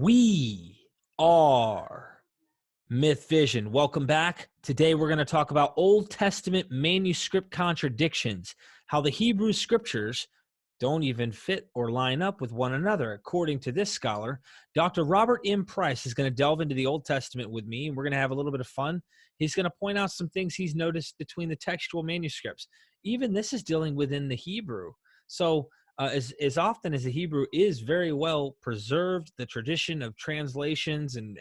We are Myth Vision. Welcome back. Today we're going to talk about Old Testament manuscript contradictions, how the Hebrew scriptures don't even fit or line up with one another. According to this scholar, Dr. Robert M. Price is going to delve into the Old Testament with me, and we're going to have a little bit of fun. He's going to point out some things he's noticed between the textual manuscripts. Even this is dealing within the Hebrew. So as often as the Hebrew is very well preserved, the tradition of translations and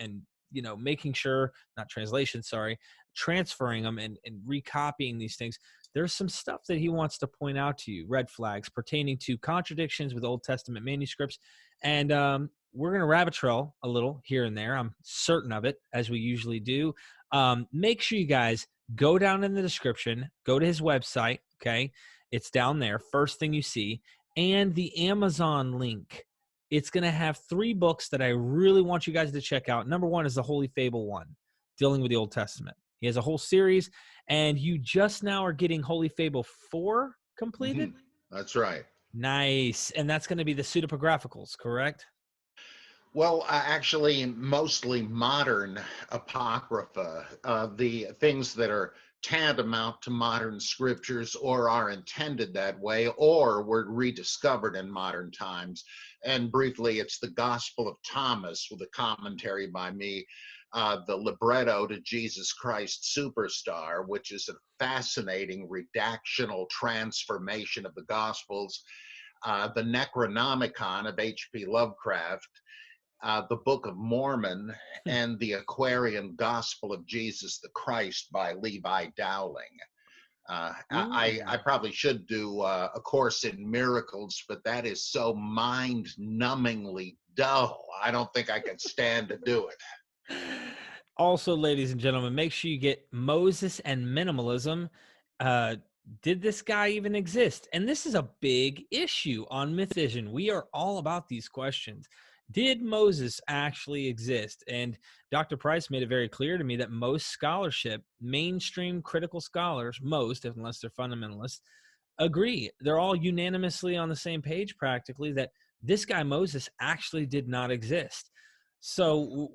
making sure, not translation, sorry, transferring them and recopying these things, there's some stuff that he wants to point out to you, red flags pertaining to contradictions with Old Testament manuscripts. And we're going to rabbit trail a little here and there. I'm certain of it, as we usually do. Make sure you guys go down in the description, go to his website, okay? It's down there, first thing you see, and the Amazon link. It's going to have 3 books that I really want you guys to check out. Number 1 is the Holy Fable 1, dealing with the Old Testament. He has a whole series, and you just now are getting Holy Fable 4 completed? Mm-hmm. That's right. Nice. And that's going to be the pseudepigraphicals, correct? Well, actually, mostly modern Apocrypha, the things that are tantamount to modern scriptures or are intended that way or were rediscovered in modern times. And briefly, it's the Gospel of Thomas with a commentary by me, the libretto to Jesus Christ Superstar, which is a fascinating redactional transformation of the Gospels, the Necronomicon of H.P. Lovecraft, the Book of Mormon, and the Aquarian Gospel of Jesus the Christ by Levi Dowling. I probably should do a course in miracles, but that is so mind-numbingly dull. I don't think I could stand to do it. Also, ladies and gentlemen, make sure you get Moses and Minimalism. Did this guy even exist? And this is a big issue on Myth Vision. We are all about these questions. Did Moses actually exist? And Dr. Price made it very clear to me that most scholarship, mainstream critical scholars, most, unless they're fundamentalists, agree. They're all unanimously on the same page practically that this guy Moses actually did not exist. So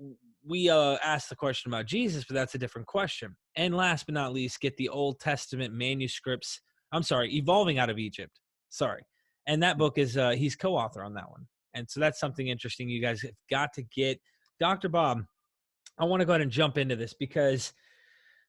we asked the question about Jesus, but that's a different question. And last but not least, get the Old Testament manuscripts. I'm sorry, Evolving Out of Egypt. Sorry. And that book is, he's co-author on that one. And so that's something interesting you guys have got to get. Dr. Bob, I want to go ahead and jump into this because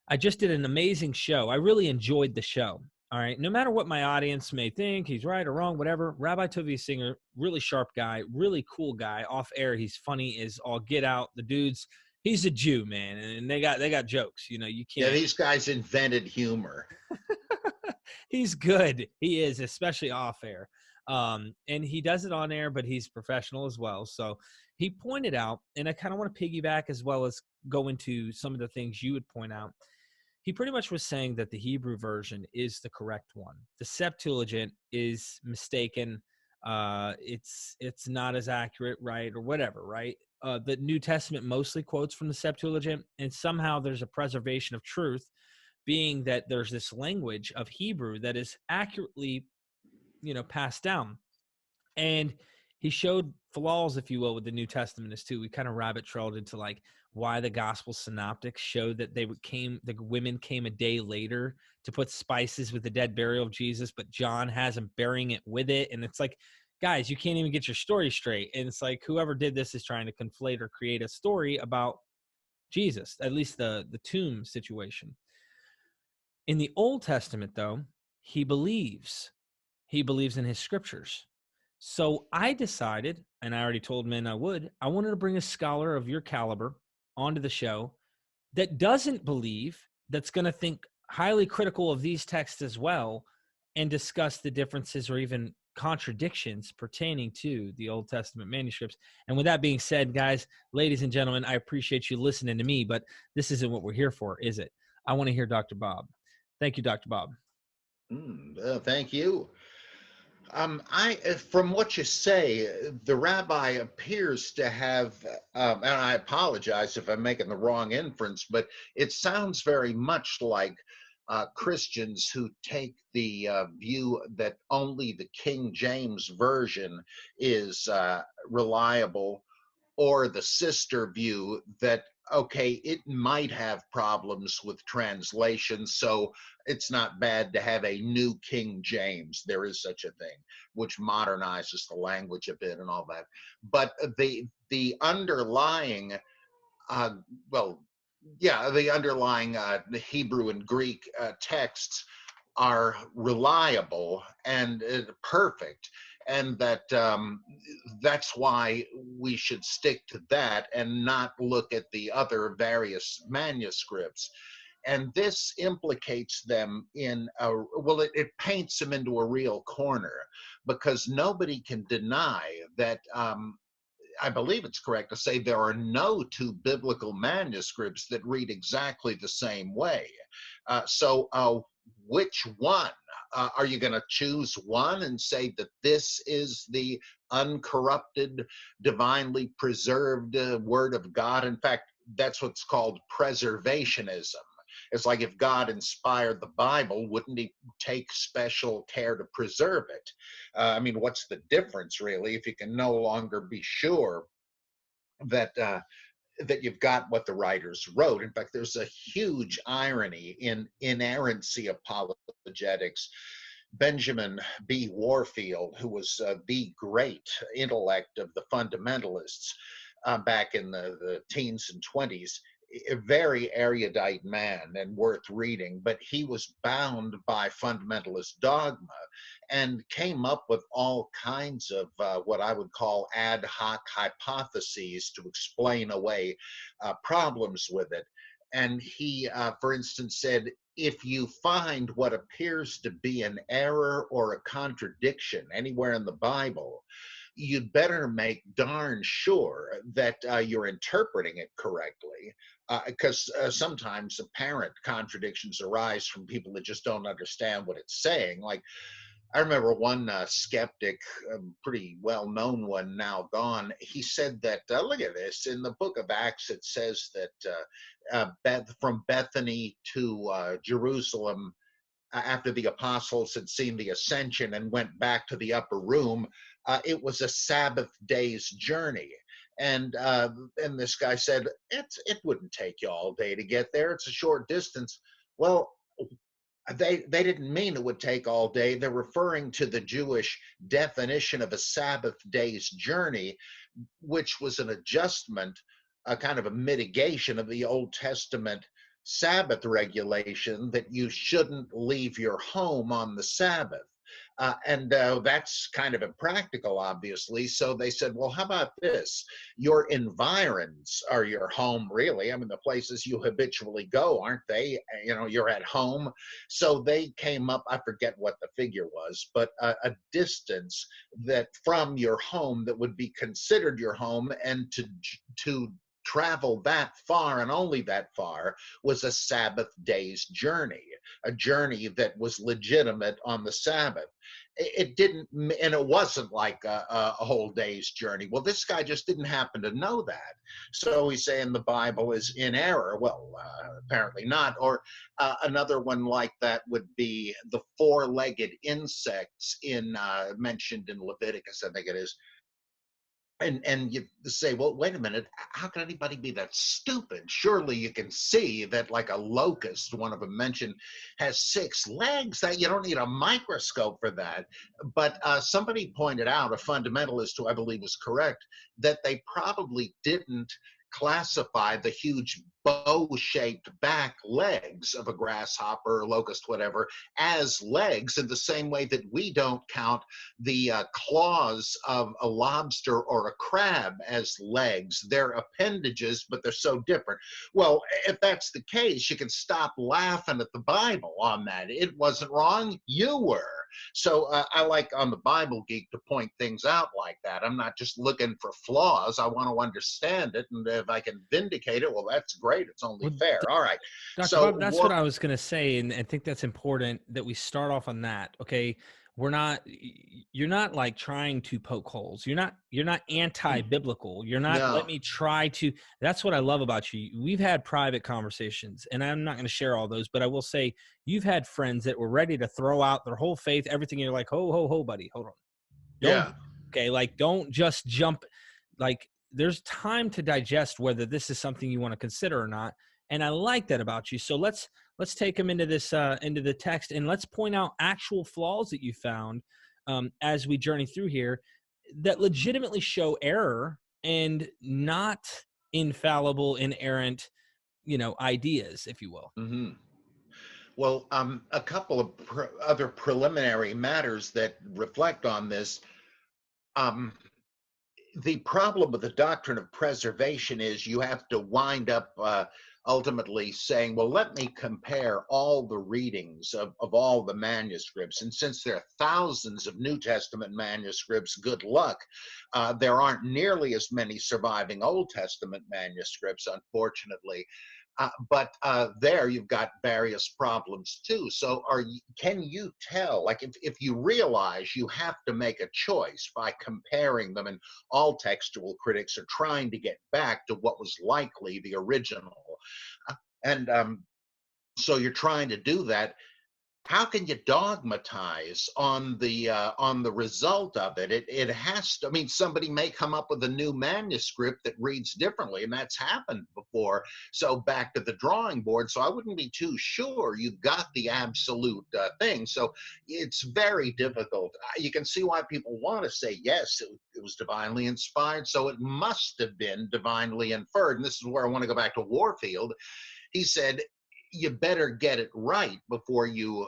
I just did an amazing show. I really enjoyed the show. All right. No matter what my audience may think, he's right or wrong, whatever. Rabbi Tovia Singer, really sharp guy, really cool guy. Off air, he's funny as all get out. The dude's, he's a Jew, man, and they got jokes. You can't. Yeah, these guys invented humor. He's good. He is, especially off air. And he does it on air, but he's professional as well. So he pointed out, and I kind of want to piggyback as well as go into some of the things you would point out. He pretty much was saying that the Hebrew version is the correct one. The Septuagint is mistaken. It's not as accurate, right? Or whatever, right? The New Testament mostly quotes from the Septuagint, and somehow there's a preservation of truth, being that there's this language of Hebrew that is accurately passed down. And he showed flaws, if you will, with the New Testament as too. We kind of rabbit trailed into like why the gospel synoptics showed that the women came a day later to put spices with the dead burial of Jesus, but John has them burying it with it. And it's like, guys, you can't even get your story straight. And it's like whoever did this is trying to conflate or create a story about Jesus, at least the tomb situation. In the Old Testament, though, he believes in his scriptures. So I decided, and I already told men I wanted to bring a scholar of your caliber onto the show that doesn't believe, that's going to think highly critical of these texts as well, and discuss the differences or even contradictions pertaining to the Old Testament manuscripts. And with that being said, guys, ladies and gentlemen, I appreciate you listening to me, but this isn't what we're here for, is it? I want to hear Dr. Bob. Thank you, Dr. Bob. Thank you. From what you say, the rabbi appears to have, and I apologize if I'm making the wrong inference, but it sounds very much like Christians who take the view that only the King James Version is reliable, or the sister view that, okay, it might have problems with translation, so it's not bad to have a new King James. There is such a thing, which modernizes the language a bit and all that. But the underlying, uh, well, yeah, the underlying the Hebrew and Greek texts are reliable and perfect, and that's why we should stick to that and not look at the other various manuscripts. And this implicates them in a, well, it paints them into a real corner, because nobody can deny that I believe it's correct to say there are no two biblical manuscripts that read exactly the same way. So which one? Are you going to choose one and say that this is the uncorrupted, divinely preserved Word of God? In fact, that's what's called preservationism. It's like, if God inspired the Bible, wouldn't he take special care to preserve it? I mean, what's the difference, really, if you can no longer be sure that that you've got what the writers wrote? In fact, there's a huge irony in inerrancy apologetics. Benjamin B. Warfield, who was the great intellect of the fundamentalists back in the teens and 20s, a very erudite man and worth reading, but he was bound by fundamentalist dogma and came up with all kinds of what I would call ad hoc hypotheses to explain away problems with it. And he, for instance, said, if you find what appears to be an error or a contradiction anywhere in the Bible, you'd better make darn sure that you're interpreting it correctly, because sometimes apparent contradictions arise from people that just don't understand what it's saying. Like, I remember one skeptic, a pretty well-known one, now gone. He said that, look at this, in the book of Acts, it says that from Bethany to Jerusalem, after the apostles had seen the ascension and went back to the upper room, it was a Sabbath day's journey. And this guy said, it wouldn't take you all day to get there. It's a short distance. Well, they didn't mean it would take all day. They're referring to the Jewish definition of a Sabbath day's journey, which was an adjustment, a kind of a mitigation of the Old Testament Sabbath regulation that you shouldn't leave your home on the Sabbath. And that's kind of impractical, obviously. So they said, well, how about this? Your environs are your home, really. I mean, the places you habitually go, aren't they? You know, you're at home. So they came up, I forget what the figure was, but a distance that from your home that would be considered your home, and to travel that far and only that far was a Sabbath day's journey, a journey that was legitimate on the Sabbath. It didn't, and it wasn't like a whole day's journey. Well, this guy just didn't happen to know that. So he's saying the Bible is in error. Well, apparently not. Or another one like that would be the four-legged insects mentioned in Leviticus, I think it is. And you say, well, wait a minute, how can anybody be that stupid? Surely you can see that, like a locust, one of them mentioned, has 6 legs. That you don't need a microscope for that. But somebody pointed out, a fundamentalist who I believe was correct, that they probably didn't classify the huge bow-shaped back legs of a grasshopper or locust, whatever, as legs, in the same way that we don't count the claws of a lobster or a crab as legs. They're appendages, but they're so different. Well, if that's the case, you can stop laughing at the Bible on that. It wasn't wrong, you were. So I like on the Bible Geek to point things out like that. I'm not just looking for flaws. I want to understand it, and if I can vindicate it, well, that's great. It's only fair. All right. Dr. So Bob, that's what I was going to say, and I think that's important that we start off on that. Okay, you're not like trying to poke holes. You're not anti-biblical. You're not, no. let me try to. That's what I love about you. We've had private conversations, and I'm not going to share all those, but I will say you've had friends that were ready to throw out their whole faith, everything. And you're like, ho, ho, ho, buddy, hold on. Yeah. Okay, like, don't just jump. Like, there's time to digest whether this is something you want to consider or not. And I like that about you. So let's take them into this into the text, and let's point out actual flaws that you found as we journey through here that legitimately show error and not infallible, inerrant, ideas, if you will. Hmm. Well, a couple of other preliminary matters that reflect on this. Um, the problem with the doctrine of preservation is you have to wind up ultimately saying, well, let me compare all the readings of all the manuscripts. And since there are thousands of New Testament manuscripts, good luck. There aren't nearly as many surviving Old Testament manuscripts, unfortunately. But there you've got various problems too. So can you tell, like if you realize you have to make a choice by comparing them, and all textual critics are trying to get back to what was likely the original. And so you're trying to do that. How can you dogmatize on the result of it? It has to. I mean, somebody may come up with a new manuscript that reads differently, and that's happened before. So back to the drawing board. So I wouldn't be too sure you've got the absolute thing. So it's very difficult. You can see why people want to say yes, it was divinely inspired, so it must have been divinely inferred. And this is where I want to go back to Warfield. He said, you better get it right before you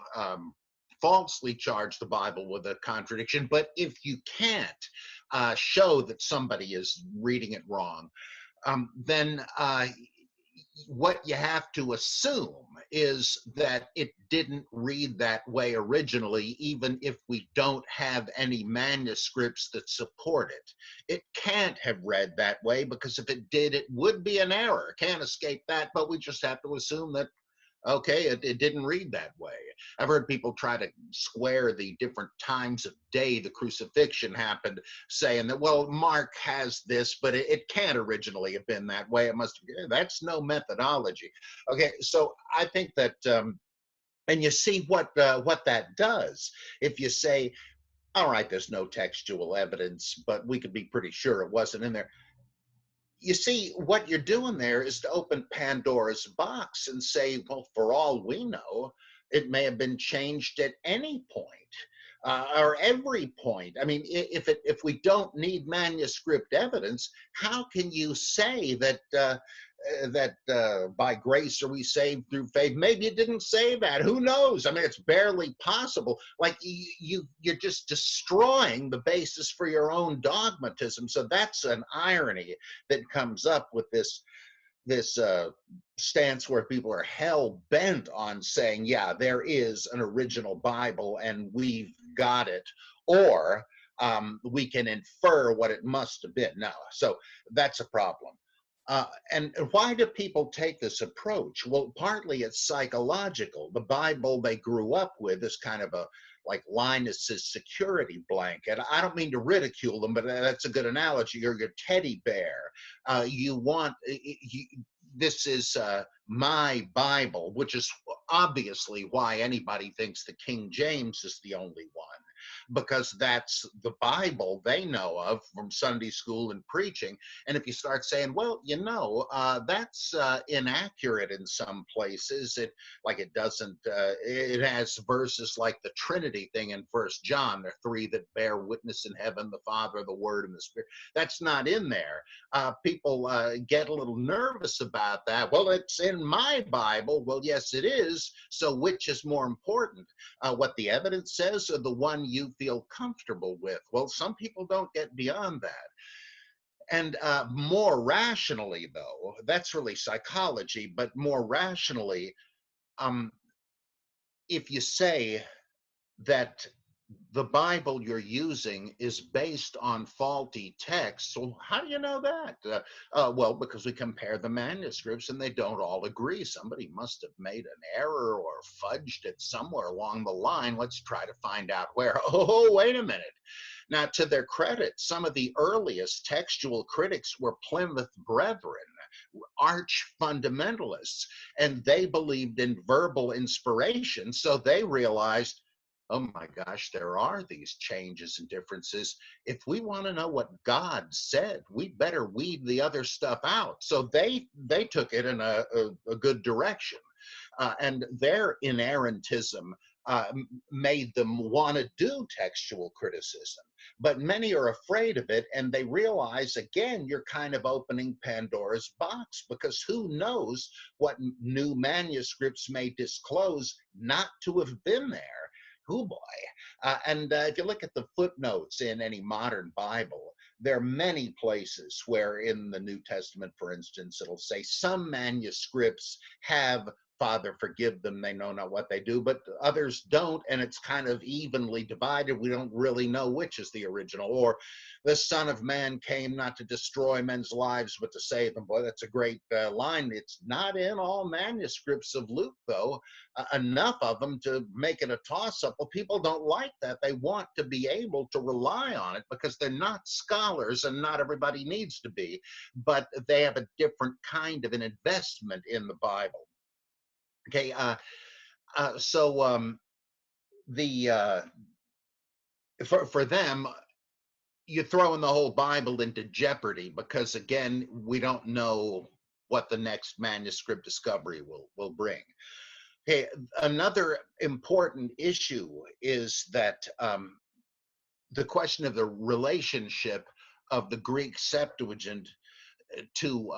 falsely charge the Bible with a contradiction. But if you can't show that somebody is reading it wrong, then what you have to assume is that it didn't read that way originally, even if we don't have any manuscripts that support it. It can't have read that way, because if it did, it would be an error. Can't escape that, but we just have to assume that, okay, it didn't read that way. I've heard people try to square the different times of day the crucifixion happened, saying that, well, Mark has this, but it can't originally have been that way. It must have, that's no methodology. Okay, so I think that, and you see what that does. If you say, all right, there's no textual evidence, but we could be pretty sure it wasn't in there. You see, what you're doing there is to open Pandora's box and say, well, for all we know, it may have been changed at any point or every point. I mean, if we don't need manuscript evidence, how can you say that by grace are we saved through faith? Maybe it didn't say that. Who knows? I mean, it's barely possible. Like you're just destroying the basis for your own dogmatism. So that's an irony that comes up with this stance where people are hell bent on saying, yeah, there is an original Bible and we've got it, or we can infer what it must have been. Now, so that's a problem. And why do people take this approach? Well, partly it's psychological. The Bible they grew up with is kind of a like Linus's security blanket. I don't mean to ridicule them, but that's a good analogy. You're your teddy bear. This is my Bible, which is obviously why anybody thinks the King James is the only one, because that's the Bible they know of from Sunday school and preaching. And if you start saying, well, that's inaccurate in some places, it doesn't, it has verses like the Trinity thing in 1 John, there are three that bear witness in heaven, the Father, the Word, and the Spirit. That's not in there. People get a little nervous about that. Well, it's in my Bible. Well, yes, it is. So which is more important? What the evidence says, or the one you feel comfortable with? Well, some people don't get beyond that. And more rationally, though, that's really psychology, but more rationally, if you say that the Bible you're using is based on faulty texts, well, how do you know that? Well, because we compare the manuscripts and they don't all agree. Somebody must have made an error or fudged it somewhere along the line. Let's try to find out where. Oh, wait a minute. Now, to their credit, some of the earliest textual critics were Plymouth Brethren, arch fundamentalists, and they believed in verbal inspiration. So they realized, oh my gosh, there are these changes and differences. If we want to know what God said, we better weed the other stuff out. So they took it in a good direction. And their inerrantism made them want to do textual criticism. But many are afraid of it, and they realize, again, you're kind of opening Pandora's box, because who knows what new manuscripts may disclose not to have been there. Oh boy. And if you look at the footnotes in any modern Bible, there are many places where in the New Testament, for instance, it'll say some manuscripts have Father, forgive them, they know not what they do, but others don't, and it's kind of evenly divided. We don't really know which is the original. Or the Son of Man came not to destroy men's lives, but to save them. Boy, that's a great line. It's not in all manuscripts of Luke, though, enough of them to make it a toss-up. Well, people don't like that. They want to be able to rely on it because they're not scholars, and not everybody needs to be, but they have a different kind of an investment in the Bible. Okay, so the for them, you're throwing the whole Bible into jeopardy, because again, we don't know what the next manuscript discovery will bring. Okay, another important issue is that the question of the relationship of the Greek Septuagint to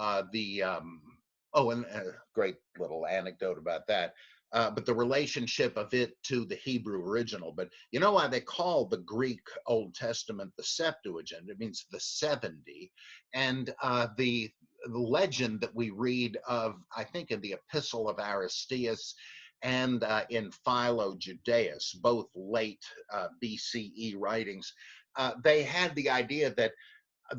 and a great little anecdote about that. But the relationship of it to the Hebrew original. But you know why they call the Greek Old Testament the Septuagint? It means the 70. And the legend that we read of, I think in the Epistle of Aristeas and in Philo Judaeus, both late BCE writings, they had the idea that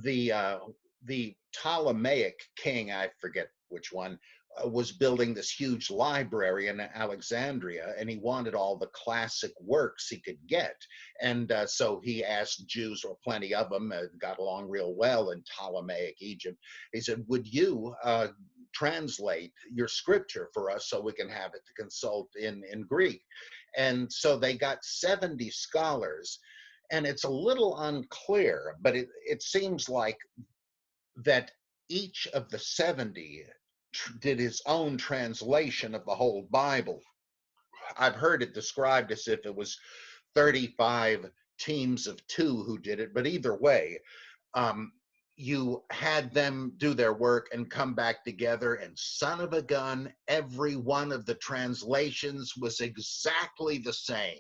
the Ptolemaic king, I forget which one, was building this huge library in Alexandria, and he wanted all the classic works he could get. And so he asked Jews, or plenty of them, got along real well in Ptolemaic Egypt. He said, would you translate your scripture for us so we can have it to consult in Greek? And so they got 70 scholars. And it's a little unclear, but it seems like that each of the 70 did his own translation of the whole Bible. I've heard it described as if it was 35 teams of 2 who did it, but either way, you had them do their work and come back together, and son of a gun, every one of the translations was exactly the same.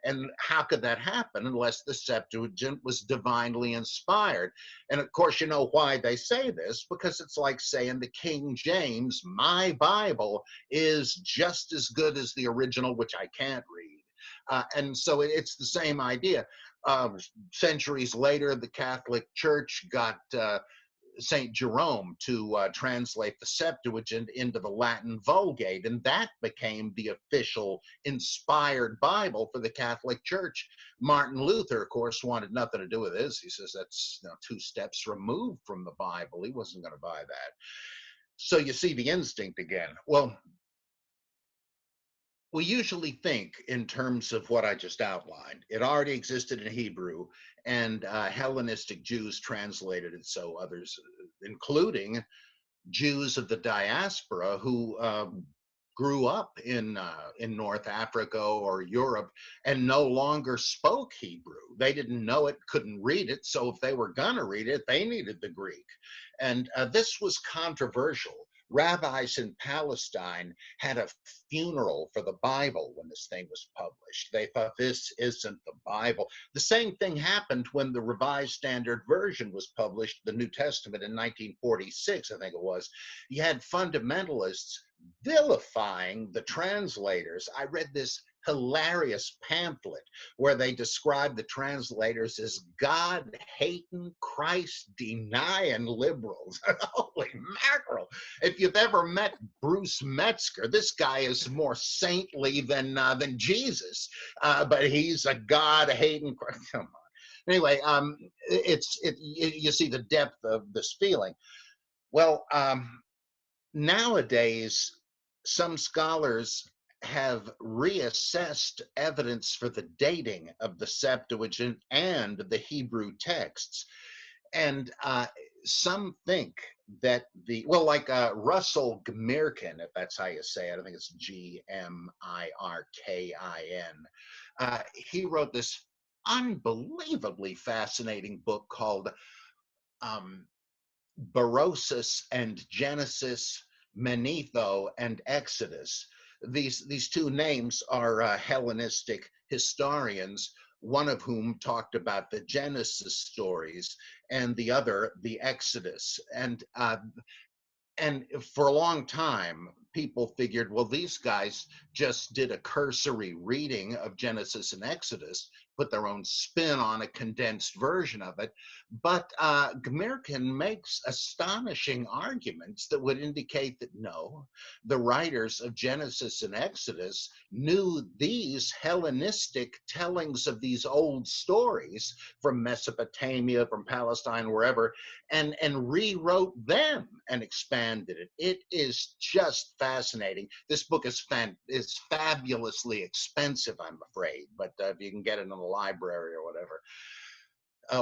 And how could that happen unless the Septuagint was divinely inspired? And of course, you know why they say this, because it's like saying the King James, my Bible, is just as good as the original, which I can't read. And so it's the same idea. Centuries later, the Catholic Church got St. Jerome to translate the Septuagint into the Latin Vulgate, and that became the official inspired Bible for the Catholic Church. Martin Luther, of course, wanted nothing to do with this. He says that's 2 steps removed from the Bible. He wasn't going to buy that. So you see the instinct again. Well, we usually think in terms of what I just outlined. It already existed in Hebrew, and Hellenistic Jews translated it, so others, including Jews of the diaspora who grew up in North Africa or Europe and no longer spoke Hebrew. They didn't know it, couldn't read it, so if they were gonna read it, they needed the Greek. And this was controversial. Rabbis in Palestine had a funeral for the Bible when this thing was published. They thought, this isn't the Bible. The same thing happened when the Revised Standard Version was published, the New Testament, in 1946, I think it was. You had fundamentalists vilifying the translators. I read this hilarious pamphlet where they described the translators as God-hating, Christ-denying liberals. Holy mackerel. If you've ever met Bruce Metzger, this guy is more saintly than Jesus, but he's a God-hating Christ. Come on. Anyway, you see the depth of this feeling. Well, nowadays, some scholars have reassessed evidence for the dating of the Septuagint and the Hebrew texts. And some think that like Russell Gmirkin, if that's how you say it, I think it's Gmirkin. He wrote this unbelievably fascinating book called Berosus and Genesis, Manetho and Exodus. These two names are Hellenistic historians, one of whom talked about the Genesis stories and the other the Exodus. And for a long time, people figured, well, these guys just did a cursory reading of Genesis and Exodus, put their own spin on a condensed version of it. But Gmirkin makes astonishing arguments that would indicate that no, the writers of Genesis and Exodus knew these Hellenistic tellings of these old stories from Mesopotamia, from Palestine, wherever, and rewrote them and expanded it. It is just fascinating. This book is fabulously expensive, I'm afraid, but if you can get it in the library or whatever,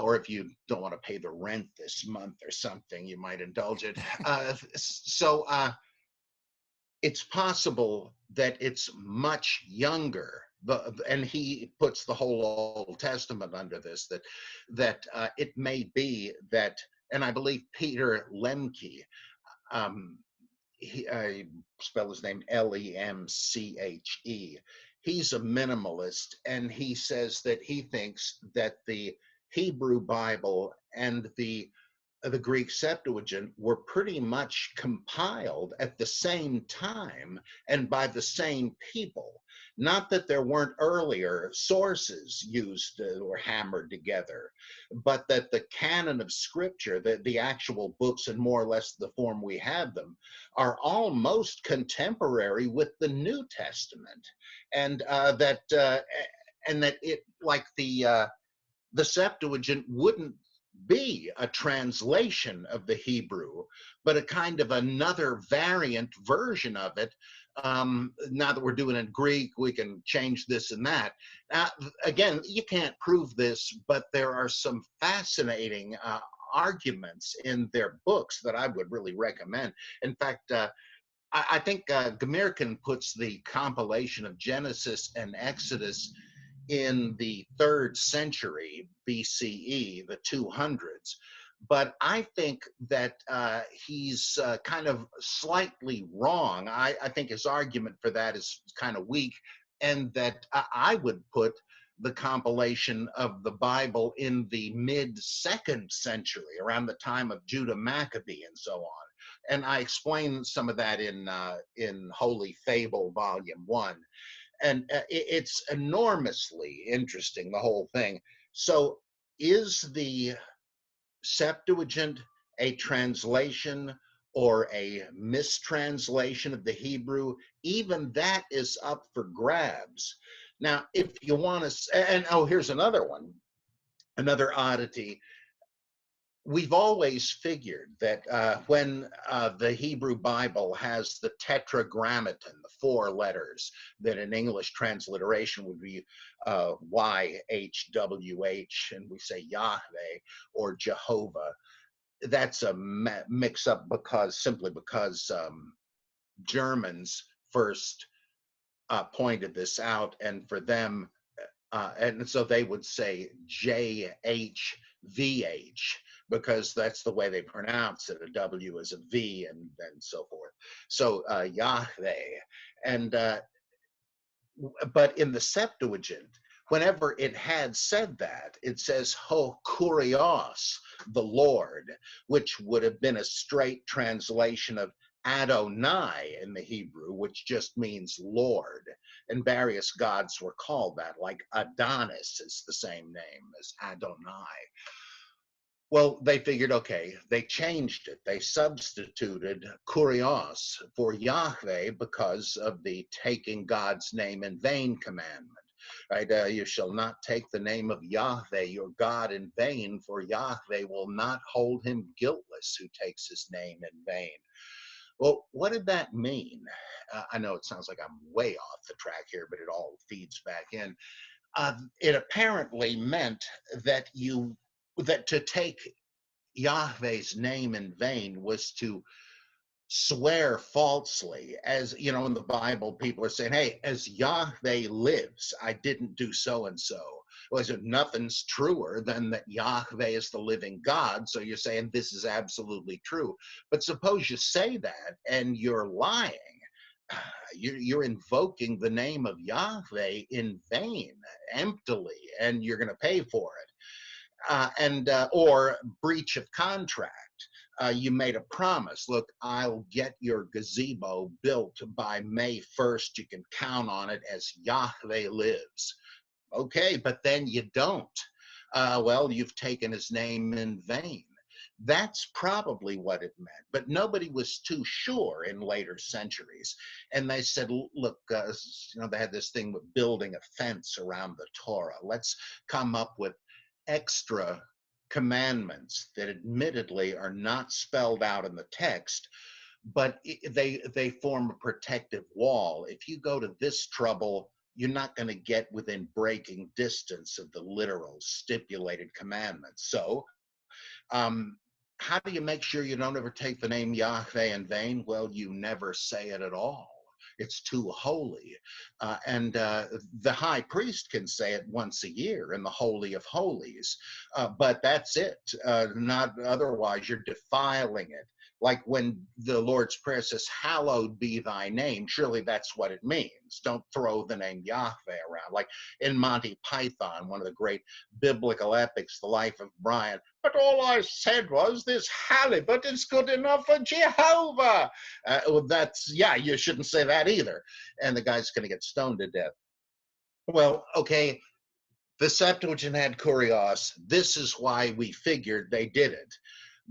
or if you don't want to pay the rent this month or something, you might indulge it. So it's possible that it's much younger. And he puts the whole Old Testament under this, that it may be that, and I believe Peter Lemke, I spell his name Lemche. He's a minimalist, and he says that he thinks that the Hebrew Bible and the Greek Septuagint were pretty much compiled at the same time and by the same people. Not that there weren't earlier sources used or hammered together, but that the canon of Scripture, the actual books in more or less the form we have them, are almost contemporary with the New Testament, and that it, like the Septuagint, wouldn't be a translation of the Hebrew, but a kind of another variant version of it. Now that we're doing it in Greek, we can change this and that. Again, you can't prove this, but there are some fascinating arguments in their books that I would really recommend. In fact, I think Gmirkin puts the compilation of Genesis and Exodus in the 3rd century BCE, the 200s. But I think that he's kind of slightly wrong. I think his argument for that is kind of weak, and that I would put the compilation of the Bible in the mid-2nd century, around the time of Judah Maccabee and so on. And I explain some of that in Holy Fable, Volume 1. And it's enormously interesting, the whole thing. So is the Septuagint a translation or a mistranslation of the Hebrew? Even that is up for grabs. Now, if you want to, and here's another one, another oddity. We've always figured that when the Hebrew Bible has the tetragrammaton, the 4 letters that in English transliteration would be YHWH, and we say Yahweh or Jehovah, that's a mix-up simply because Germans first pointed this out, and for them, and so they would say JHVH, because that's the way they pronounce it. A W is a V, and so forth. So Yahweh. And but in the Septuagint, whenever it had said that, it says Ho Kurios, the Lord, which would have been a straight translation of Adonai in the Hebrew, which just means Lord. And various gods were called that, like Adonis is the same name as Adonai. Well, they figured, okay, they changed it. They substituted Kurios for Yahweh because of the taking God's name in vain commandment. Right? You shall not take the name of Yahweh, your God, in vain, for Yahweh will not hold him guiltless who takes his name in vain. Well, what did that mean? I know it sounds like I'm way off the track here, but it all feeds back in. It apparently meant that to take Yahweh's name in vain was to swear falsely. As you know, in the Bible, people are saying, hey, as Yahweh lives, I didn't do so and so. Well, so nothing's truer than that Yahweh is the living God. So you're saying this is absolutely true. But suppose you say that and you're lying. You're invoking the name of Yahweh in vain, emptily, and you're going to pay for it. Or breach of contract. You made a promise. Look, I'll get your gazebo built by May 1st. You can count on it as Yahweh lives. Okay, but then you don't. Well, you've taken his name in vain. That's probably what it meant, but nobody was too sure in later centuries. And they said, look, they had this thing with building a fence around the Torah. Let's come up with extra commandments that admittedly are not spelled out in the text, but they form a protective wall. If you go to this trouble, you're not going to get within breaking distance of the literal stipulated commandments. So how do you make sure you don't ever take the name Yahweh in vain? Well, you never say it at all. It's too holy. The high priest can say it once a year in the Holy of Holies, but that's it. Not otherwise, you're defiling it. Like when the Lord's Prayer says, hallowed be thy name, surely that's what it means. Don't throw the name Yahweh around. Like in Monty Python, one of the great biblical epics, The Life of Brian, but all I said was this halibut is good enough for Jehovah. You shouldn't say that either. And the guy's going to get stoned to death. Well, okay, the Septuagint had kurios. This is why we figured they did it.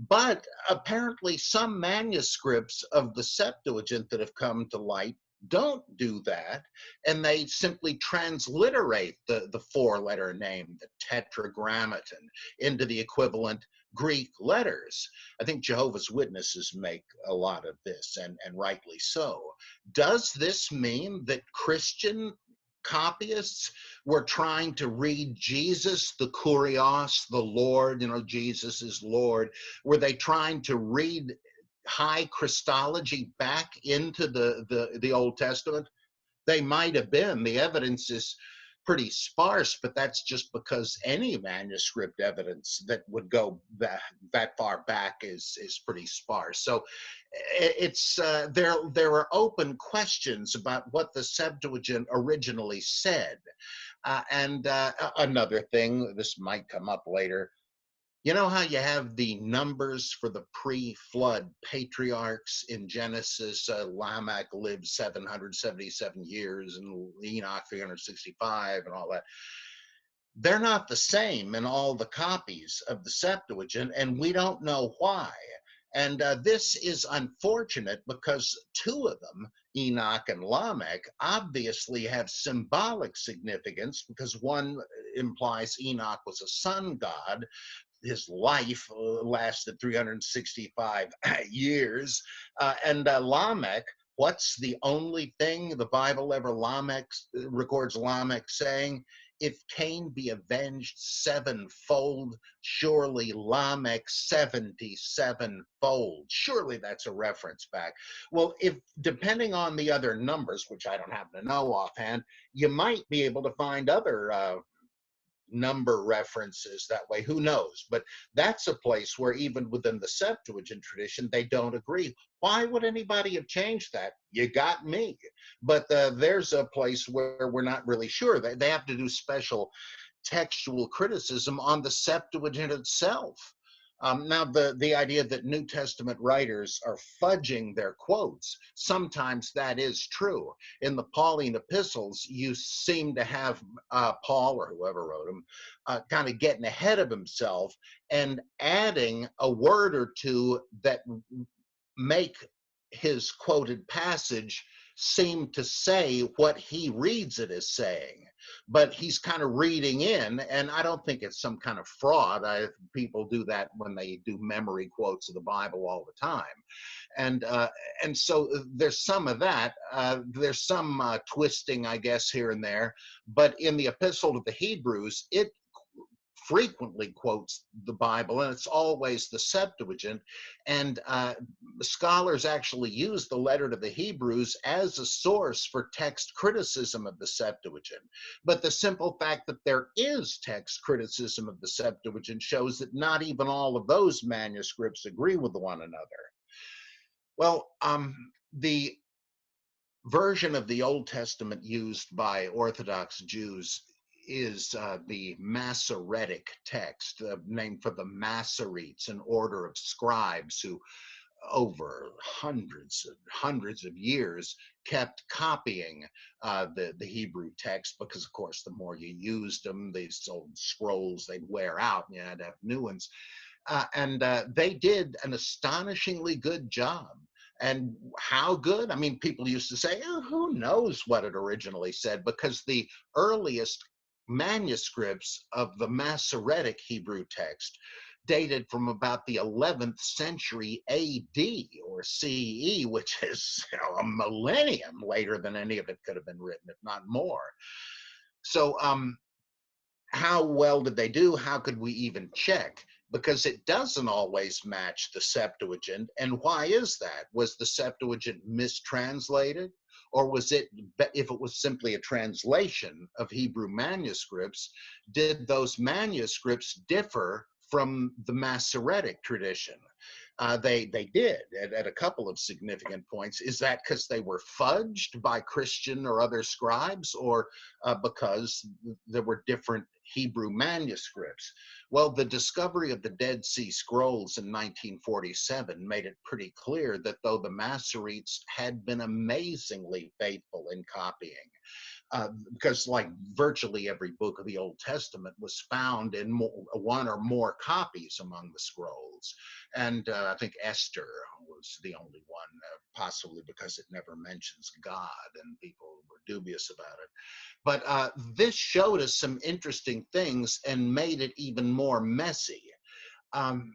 But apparently some manuscripts of the Septuagint that have come to light don't do that, and they simply transliterate the four-letter name, the tetragrammaton, into the equivalent Greek letters. I think Jehovah's Witnesses make a lot of this, and rightly so. Does this mean that Christian copyists were trying to read Jesus, the kurios, the Lord, Jesus is Lord? Were they trying to read high Christology back into the Old Testament? They might have been. The evidence is pretty sparse, but that's just because any manuscript evidence that would go that far back is pretty sparse. So it's there are open questions about what the Septuagint originally said. Another thing, this might come up later, you know how you have the numbers for the pre-flood patriarchs in Genesis? Lamech lived 777 years and Enoch 365 and all that. They're not the same in all the copies of the Septuagint, and we don't know why. And this is unfortunate because two of them, Enoch and Lamech, obviously have symbolic significance, because one implies Enoch was a sun god. His life lasted 365 years. Lamech, what's the only thing the Bible ever records Lamech saying? If Cain be avenged sevenfold, surely Lamech 77-fold. Surely that's a reference back. Well, if depending on the other numbers, which I don't happen to know offhand, you might be able to find other number references that way. Who knows? But that's a place where even within the Septuagint tradition, they don't agree. Why would anybody have changed that? You got me. But there's a place where we're not really sure. They have to do special textual criticism on the Septuagint itself. Now, the idea that New Testament writers are fudging their quotes, sometimes that is true. In the Pauline epistles, you seem to have Paul, or whoever wrote them, kind of getting ahead of himself and adding a word or two that make his quoted passage seem to say what he reads it as saying. but he's kind of reading in, and I don't think it's some kind of fraud. People do that when they do memory quotes of the Bible all the time. And so there's some of that. There's some twisting, I guess, here and there. But in the Epistle to the Hebrews, it frequently quotes the Bible, and it's always the Septuagint. And scholars actually use the letter to the Hebrews as a source for text criticism of the Septuagint. But the simple fact that there is text criticism of the Septuagint shows that not even all of those manuscripts agree with one another. Well, the version of the Old Testament used by Orthodox Jews is the Masoretic text, named for the Masoretes, an order of scribes who, over hundreds of years, kept copying the Hebrew text, because, of course, the more you used them, these old scrolls, they'd wear out, and you had to have new ones. And they did an astonishingly good job. And how good? I mean, people used to say, oh, who knows what it originally said, because the earliest manuscripts of the Masoretic Hebrew text dated from about the 11th century AD or CE, which is a millennium later than any of it could have been written, if not more. So how well did they do? How could we even check? Because it doesn't always match the Septuagint. And why is that? Was the Septuagint mistranslated? Or was it, if it was simply a translation of Hebrew manuscripts, did those manuscripts differ from the Masoretic tradition? They did at a couple of significant points. Is that because they were fudged by Christian or other scribes, or because there were different Hebrew manuscripts? Well, the discovery of the Dead Sea Scrolls in 1947 made it pretty clear that though the Masoretes had been amazingly faithful in copying, because like virtually every book of the Old Testament was found in one or more copies among the scrolls. And I think Esther was the only one, possibly because it never mentions God and people were dubious about it. But this showed us some interesting things and made it even more messy. And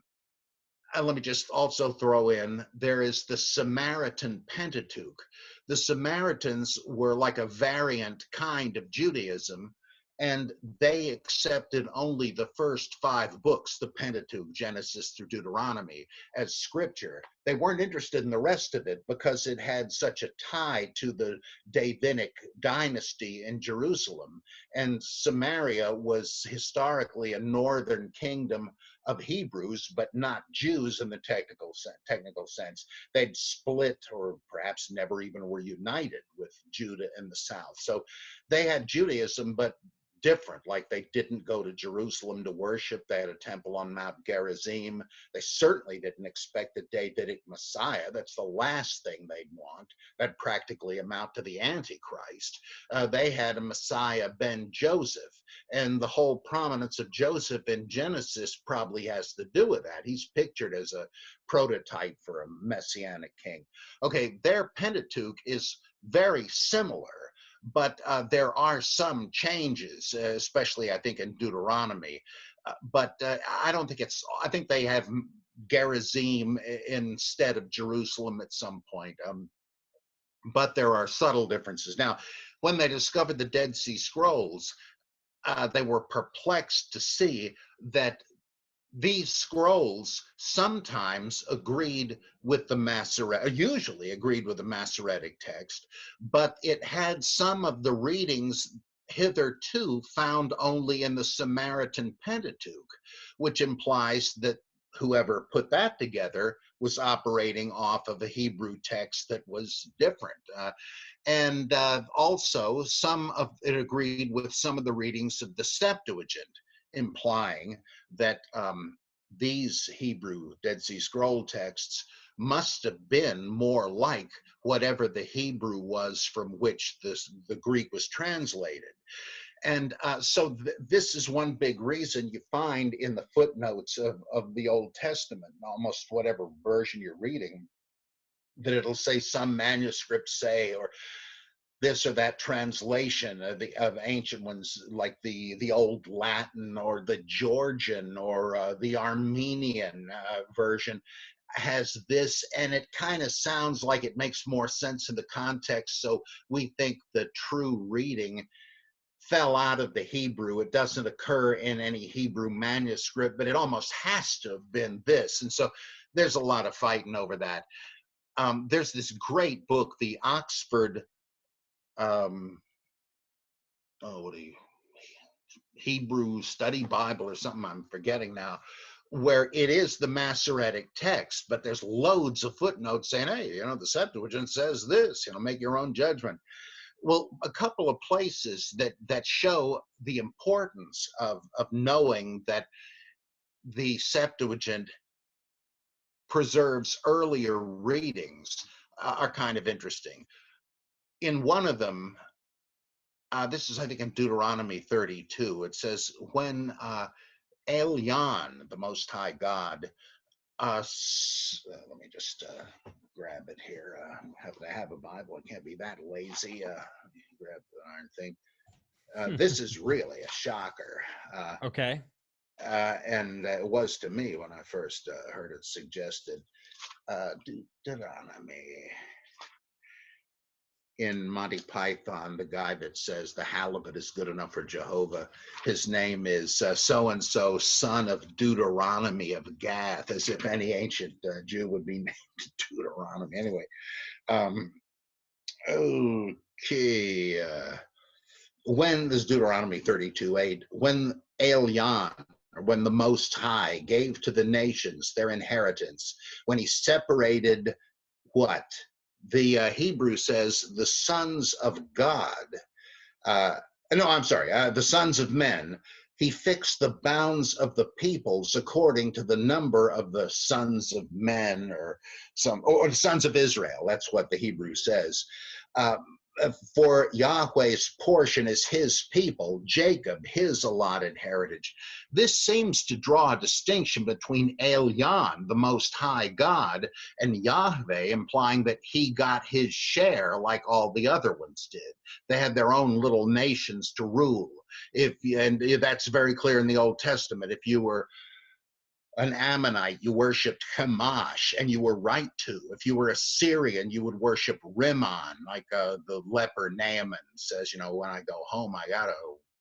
let me just also throw in, there is the Samaritan Pentateuch. The Samaritans were like a variant kind of Judaism, and they accepted only the first 5 books, the Pentateuch, Genesis through Deuteronomy, as scripture. They weren't interested in the rest of it because it had such a tie to the Davidic dynasty in Jerusalem. And Samaria was historically a northern kingdom of Hebrews, but not Jews in the technical sense. They'd split, or perhaps never even were united with Judah in the south. So they had Judaism, but different. Like, they didn't go to Jerusalem to worship. They had a temple on Mount Gerizim. They certainly didn't expect the Davidic Messiah. That's the last thing they'd want. That'd practically amount to the Antichrist. They had a Messiah, Ben Joseph. And the whole prominence of Joseph in Genesis probably has to do with that. He's pictured as a prototype for a messianic king. Okay, their Pentateuch is very similar, but there are some changes, especially I think in Deuteronomy. But I don't think I think they have Gerizim instead of Jerusalem at some point. But there are subtle differences. Now, when they discovered the Dead Sea Scrolls, they were perplexed to see that these scrolls sometimes agreed with the Masoretic, usually agreed with the Masoretic text, but it had some of the readings hitherto found only in the Samaritan Pentateuch, which implies that whoever put that together was operating off of a Hebrew text that was different. And also, some of it agreed with some of the readings of the Septuagint, implying that these Hebrew Dead Sea Scroll texts must have been more like whatever the Hebrew was from which the Greek was translated. And so this is one big reason you find in the footnotes of the Old Testament, almost whatever version you're reading, that it'll say some manuscripts say, or this or that translation of ancient ones, like the old Latin or the Georgian or the Armenian version has this, and it kind of sounds like it makes more sense in the context. So we think the true reading fell out of the Hebrew. It doesn't occur in any Hebrew manuscript, but it almost has to have been this. And so there's a lot of fighting over that. There's this great book, the Oxford Hebrew Study Bible or something, I'm forgetting now, where it is the Masoretic text, but there's loads of footnotes saying, hey, the Septuagint says this, make your own judgment. Well, a couple of places that show the importance of knowing that the Septuagint preserves earlier readings are kind of interesting. In one of them, this is, I think, in Deuteronomy 32, it says, when Elyon, the Most High God, let me just grab it here. I have a Bible. I can't be that lazy. Grab the darn thing. This is really a shocker. Okay. And it was to me when I first heard it suggested. Deuteronomy. In Monty Python, the guy that says the halibut is good enough for Jehovah, his name is so-and-so, son of Deuteronomy of Gath, as if any ancient Jew would be named Deuteronomy. Anyway, okay. When this Deuteronomy 32:8, when Elyon, or when the Most High gave to the nations their inheritance, when he separated what? The Hebrew says the sons of God. The sons of men. He fixed the bounds of the peoples according to the number of the sons of men, or the sons of Israel. That's what the Hebrew says. For Yahweh's portion is his people, Jacob, his allotted heritage. This seems to draw a distinction between Elyon, the Most High God, and Yahweh, implying that he got his share like all the other ones did. They had their own little nations to rule. And that's very clear in the Old Testament. If you were an Ammonite, you worshipped Chemosh, and you were right to. If you were a Syrian, you would worship Rimmon, like the leper Naaman says, when I go home, I got to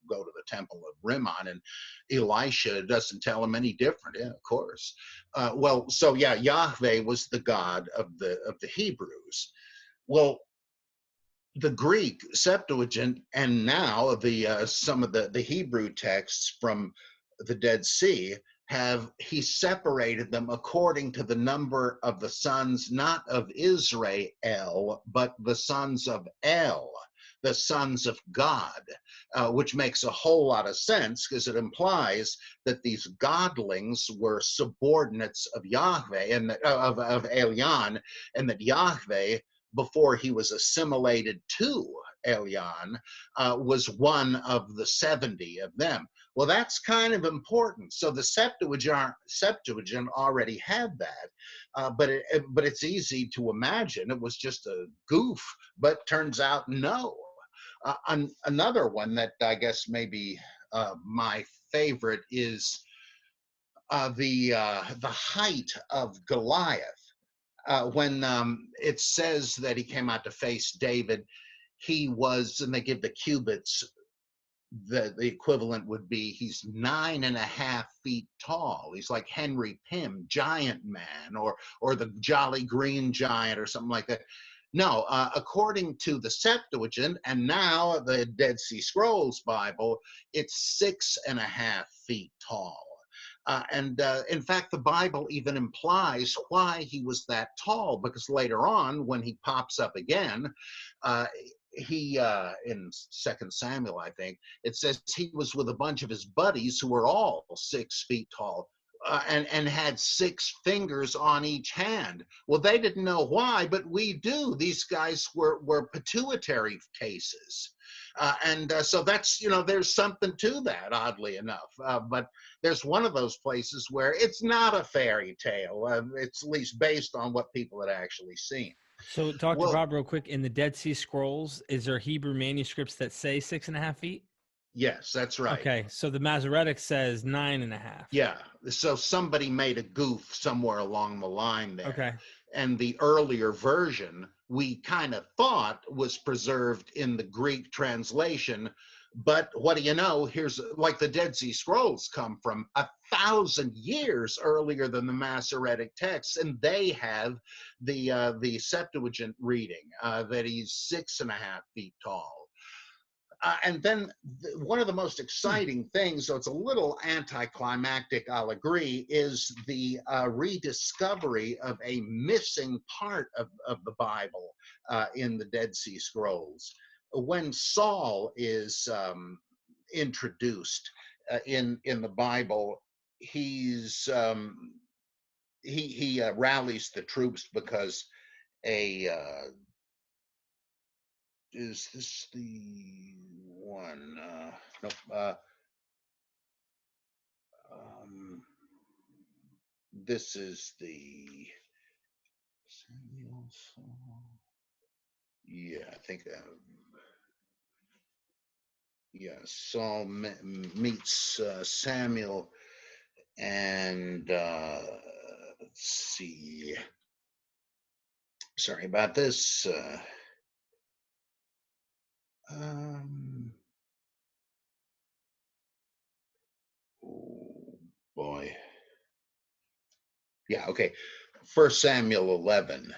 go to the temple of Rimmon. And Elisha doesn't tell him any different. Yeah, of course. Yahweh was the God of the Hebrews. Well, the Greek Septuagint, and now some of the Hebrew texts from the Dead Sea, he separated them according to the number of the sons, not of Israel, but the sons of El, the sons of God, which makes a whole lot of sense, because it implies that these godlings were subordinates of Yahweh and of Elyon, and that Yahweh, before he was assimilated to Elyon, was one of the 70 of them. Well, that's kind of important. So the Septuagint already had that, but it's easy to imagine it was just a goof. But turns out no. Another one that I guess maybe my favorite is the height of Goliath. When it says that he came out to face David, he was, and they give the cubits, the equivalent would be, he's 9.5 feet tall. He's like Henry Pym, Giant Man, or the Jolly Green Giant, or something like that. No, according to the Septuagint, and now the Dead Sea Scrolls Bible, it's 6.5 feet tall. In fact, the Bible even implies why he was that tall, because later on, when he pops up again, he in 2 Samuel, I think, it says he was with a bunch of his buddies who were all 6 feet tall, and had 6 fingers on each hand. Well, they didn't know why, but we do. These guys were pituitary cases. So that's, there's something to that, oddly enough. But there's one of those places where it's not a fairy tale. It's at least based on what people had actually seen. So, Dr. Well, Bob, real quick, in the Dead Sea Scrolls, is there Hebrew manuscripts that say 6.5 feet? yes, that's right. Okay, so the Masoretic says 9.5. Yeah. So somebody made a goof somewhere along the line there. Okay. And the earlier version, we kind of thought was preserved in the Greek translation. But what do you know? Here's like the Dead Sea Scrolls come from 1,000 years earlier than the Masoretic texts, and they have the Septuagint reading that he's 6.5 feet tall. And then one of the most exciting things, so it's a little anticlimactic, I'll agree, is the rediscovery of a missing part of the Bible in the Dead Sea Scrolls. When Saul is introduced in the Bible, he rallies the troops because a is this the one? Nope. This is the Samuel. Yeah, I think. Yeah, Saul meets Samuel, and let's see. Sorry about this. Oh boy. Yeah, okay. 1 Samuel 11.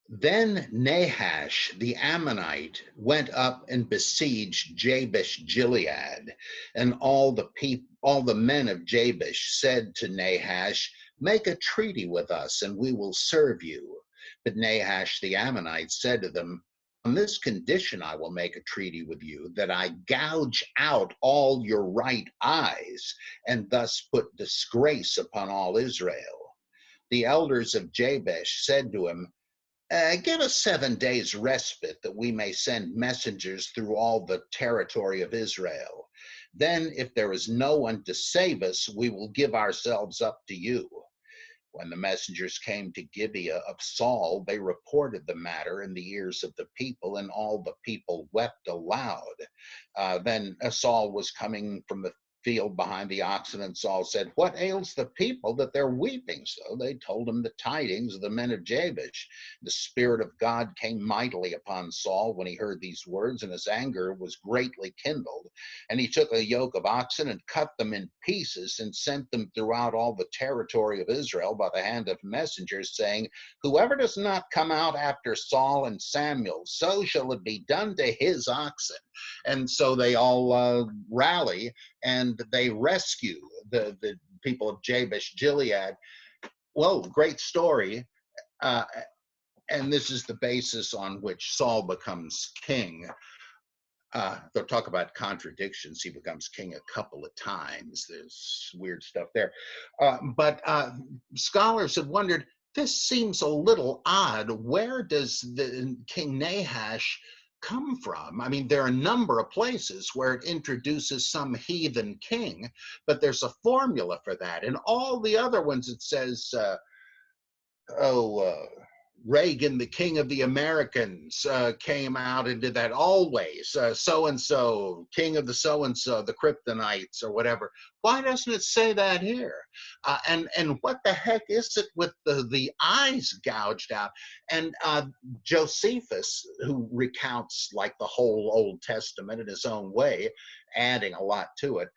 Then Nahash the Ammonite went up and besieged Jabesh Gilead, and all the men of Jabesh said to Nahash, "Make a treaty with us, and we will serve you." But Nahash the Ammonite said to them, "On this condition I will make a treaty with you, that I gouge out all your right eyes, and thus put disgrace upon all Israel." The elders of Jabesh said to him, "Give us 7 days' respite that we may send messengers through all the territory of Israel. Then, if there is no one to save us, we will give ourselves up to you." When the messengers came to Gibeah of Saul, they reported the matter in the ears of the people, and all the people wept aloud. Then Saul was coming from the field behind the oxen, and Saul said, "What ails the people that they're weeping?" So they told him the tidings of the men of Jabesh. The Spirit of God came mightily upon Saul when he heard these words, and his anger was greatly kindled. And he took a yoke of oxen and cut them in pieces, and sent them throughout all the territory of Israel by the hand of messengers, saying, "Whoever does not come out after Saul and Samuel, so shall it be done to his oxen." And so they all rally, and they rescue the people of Jabesh Gilead. Well, great story. And this is the basis on which Saul becomes king. They'll talk about contradictions. He becomes king a couple of times. There's weird stuff there. But scholars have wondered, this seems a little odd. Where does the King Nahash come from? I mean, there are a number of places where it introduces some heathen king, but there's a formula for that. And all the other ones, it says, Reagan, the king of the Americans, came out and did that always. So-and-so, king of the so-and-so, the Kryptonites or whatever. Why doesn't it say that here? And what the heck is it with the eyes gouged out? And Josephus, who recounts like the whole Old Testament in his own way, adding a lot to it,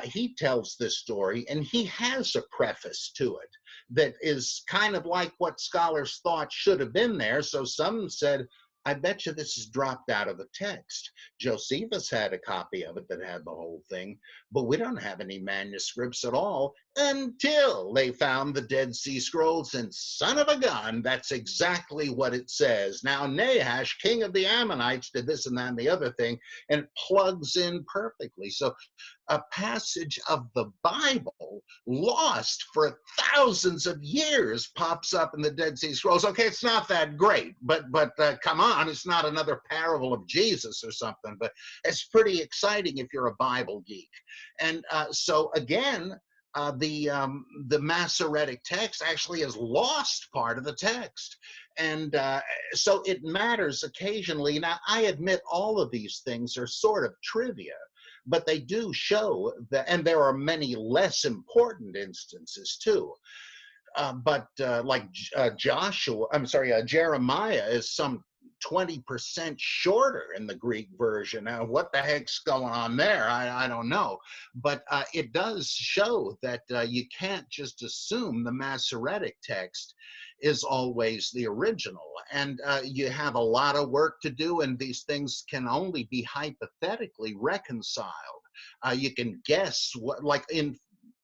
he tells this story, and he has a preface to it that is kind of like what scholars thought should have been there. So some said, "I bet you this is dropped out of the text." Josephus had a copy of it that had the whole thing, but we don't have any manuscripts at all until they found the Dead Sea Scrolls, and son of a gun, that's exactly what it says. Now, Nahash, king of the Ammonites, did this and that and the other thing, and it plugs in perfectly. So a passage of the Bible lost for thousands of years pops up in the Dead Sea Scrolls. Okay, it's not that great, but come on, it's not another parable of Jesus or something, but it's pretty exciting if you're a Bible geek. And so again, the Masoretic text actually has lost part of the text, and so it matters occasionally. Now, I admit all of these things are sort of trivia, but they do show that, and there are many less important instances too. Jeremiah is some 20% shorter in the Greek version. Now, what the heck's going on there? I don't know. But it does show that you can't just assume the Masoretic text is always the original. And you have a lot of work to do, and these things can only be hypothetically reconciled. You can guess what, like in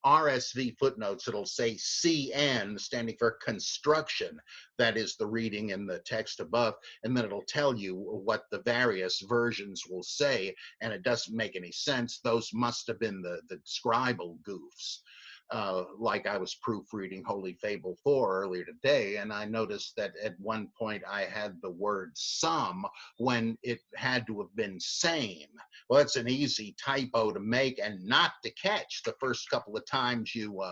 RSV footnotes, it'll say CN, standing for construction. That is the reading in the text above. And then it'll tell you what the various versions will say. And it doesn't make any sense. Those must have been the scribal goofs. Like I was proofreading Holy Fable 4 earlier today, and I noticed that at one point I had the word some when it had to have been same. Well, it's an easy typo to make and not to catch the first couple of times you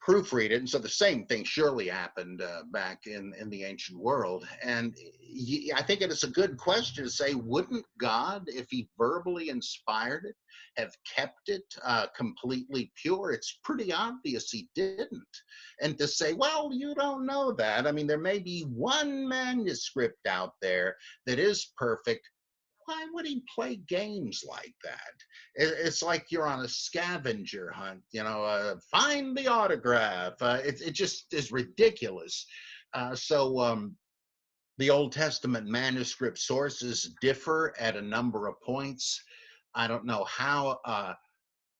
proofread it. And so the same thing surely happened back in the ancient world. And I think it is a good question to say, wouldn't God, if he verbally inspired it, have kept it completely pure? It's pretty obvious he didn't. And to say, well, you don't know that. I mean, there may be one manuscript out there that is perfect. Why would he play games like that? It's like you're on a scavenger hunt, find the autograph. It just is ridiculous. So the Old Testament manuscript sources differ at a number of points. I don't know how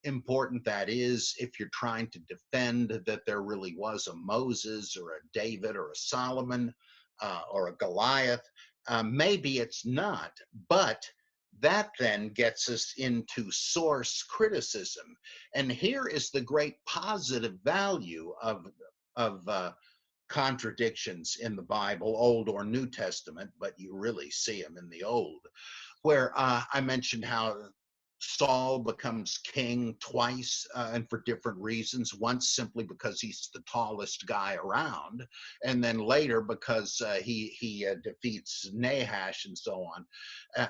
important that is if you're trying to defend that there really was a Moses or a David or a Solomon or a Goliath. Maybe it's not, but that then gets us into source criticism. And here is the great positive value of contradictions in the Bible, Old or New Testament, but you really see them in the Old, where I mentioned how Saul becomes king twice and for different reasons. Once simply because he's the tallest guy around, and then later because he defeats Nahash and so on.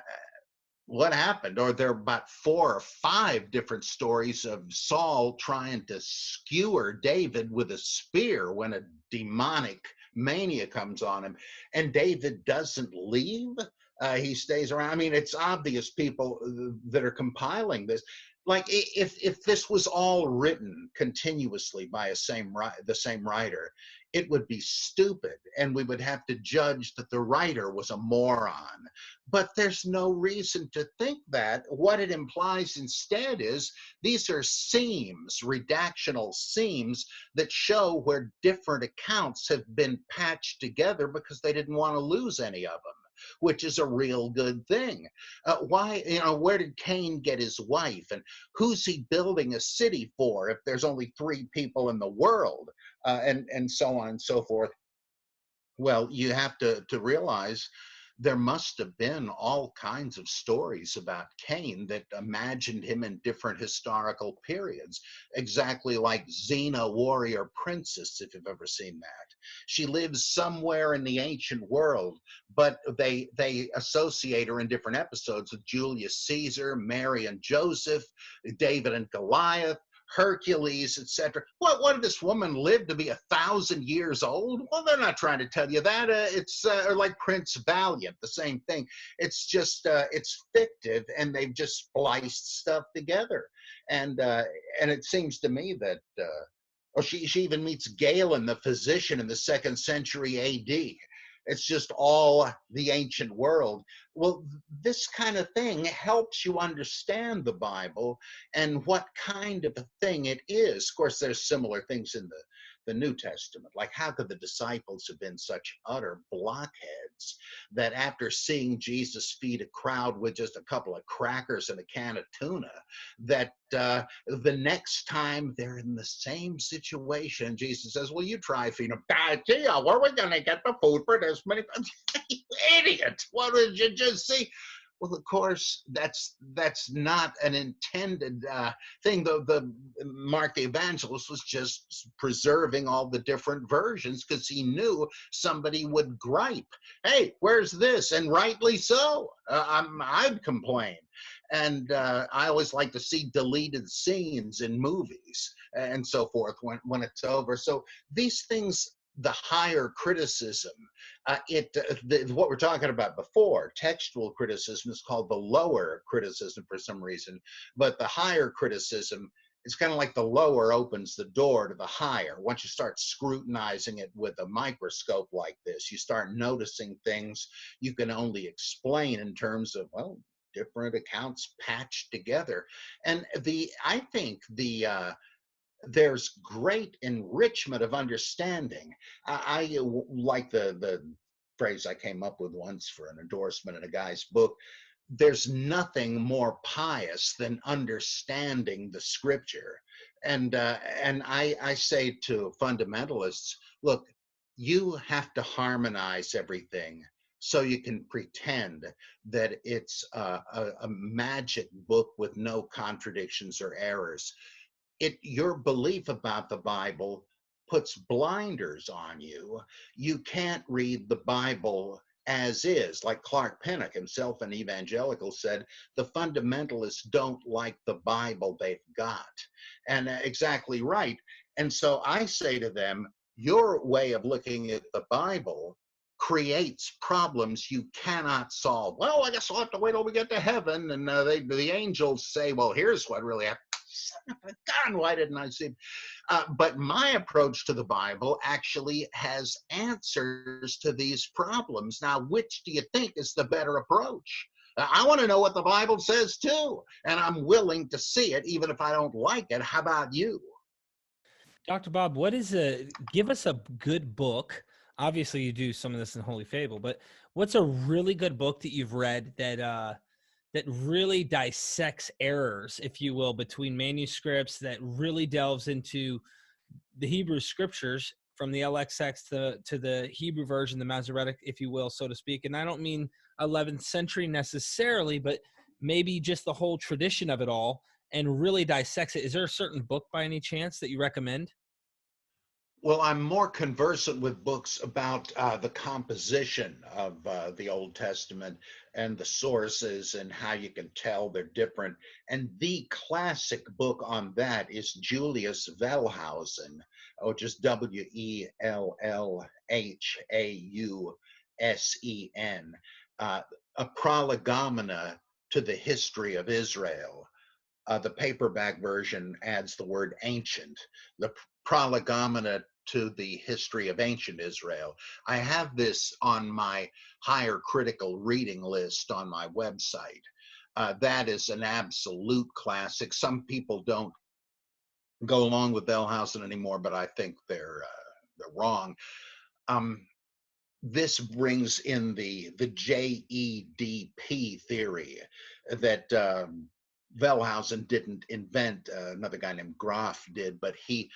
What happened? Or there are about 4 or 5 different stories of Saul trying to skewer David with a spear when a demonic mania comes on him, and David doesn't leave. He stays around. I mean, it's obvious people that are compiling this. Like, if this was all written continuously by the same writer, it would be stupid, and we would have to judge that the writer was a moron. But there's no reason to think that. What it implies instead is these are seams, redactional seams, that show where different accounts have been patched together because they didn't want to lose any of them, which is a real good thing. Where did Cain get his wife? And who's he building a city for if there's only 3 people in the world? And so on and so forth. Well, you have to realize there must have been all kinds of stories about Cain that imagined him in different historical periods, exactly like Xena, warrior princess, if you've ever seen that. She lives somewhere in the ancient world, but they associate her in different episodes with Julius Caesar, Mary and Joseph, David and Goliath, Hercules, etc. What did this woman live to be 1,000 years old? Well, they're not trying to tell you that. It's like Prince Valiant, the same thing. It's just it's fictive, and they've just spliced stuff together. And it seems to me that she even meets Galen, the physician, in the 2nd century A.D. It's just all the ancient world. Well, this kind of thing helps you understand the Bible and what kind of a thing it is. Of course, there's similar things in the New Testament. Like, how could the disciples have been such utter blockheads that after seeing Jesus feed a crowd with just a couple of crackers and a can of tuna, that the next time they're in the same situation, Jesus says, well, you try feeding them. Where are we going to get the food for this many? You idiot. What did you just see? Well, of course, that's not an intended thing. The Mark the Evangelist was just preserving all the different versions because he knew somebody would gripe. Hey, where's this? And rightly so. I'd complain. And I always like to see deleted scenes in movies and so forth when it's over. So these things, the higher criticism, what we're talking about before, textual criticism, is called the lower criticism for some reason, but the higher criticism, it's kind of like the lower opens the door to the higher. Once you start scrutinizing it with a microscope like this, you start noticing things you can only explain in terms of, well, different accounts patched together. And I think there's great enrichment of understanding. I like the phrase I came up with once for an endorsement in a guy's book. There's nothing more pious than understanding the scripture. And I say to fundamentalists, look, you have to harmonize everything so you can pretend that it's a magic book with no contradictions or errors. Your belief about the Bible puts blinders on you. You can't read the Bible as is. Like Clark Pinnock himself, an evangelical, said, the fundamentalists don't like the Bible they've got. And exactly right. And so I say to them, your way of looking at the Bible creates problems you cannot solve. Well, I guess I'll have to wait till we get to heaven. And the angels say, well, here's what really happened. Son of a gun, why didn't I see? But my approach to the Bible actually has answers to these problems. Now, which do you think is the better approach? I want to know what the Bible says too, and I'm willing to see it, even if I don't like it. How about you? Dr. Bob, give us a good book. Obviously, you do some of this in Holy Fable, but what's a really good book that you've read that really dissects errors, if you will, between manuscripts, that really delves into the Hebrew scriptures from the LXX to the Hebrew version, the Masoretic, if you will, so to speak? And I don't mean 11th century necessarily, but maybe just the whole tradition of it all, and really dissects it. Is there a certain book by any chance that you recommend? Well, I'm more conversant with books about the composition of the Old Testament and the sources and how you can tell they're different. And the classic book on that is Julius Valhausen, which is Wellhausen, a prolegomena to the history of Israel. The paperback version adds the word ancient, the prolegomena to the history of ancient Israel. I have this on my higher critical reading list on my website. That is an absolute classic. Some people don't go along with Valhausen anymore, but I think they're wrong. This brings in the JEDP theory that Valhausen didn't invent. Another guy named Graf did, but he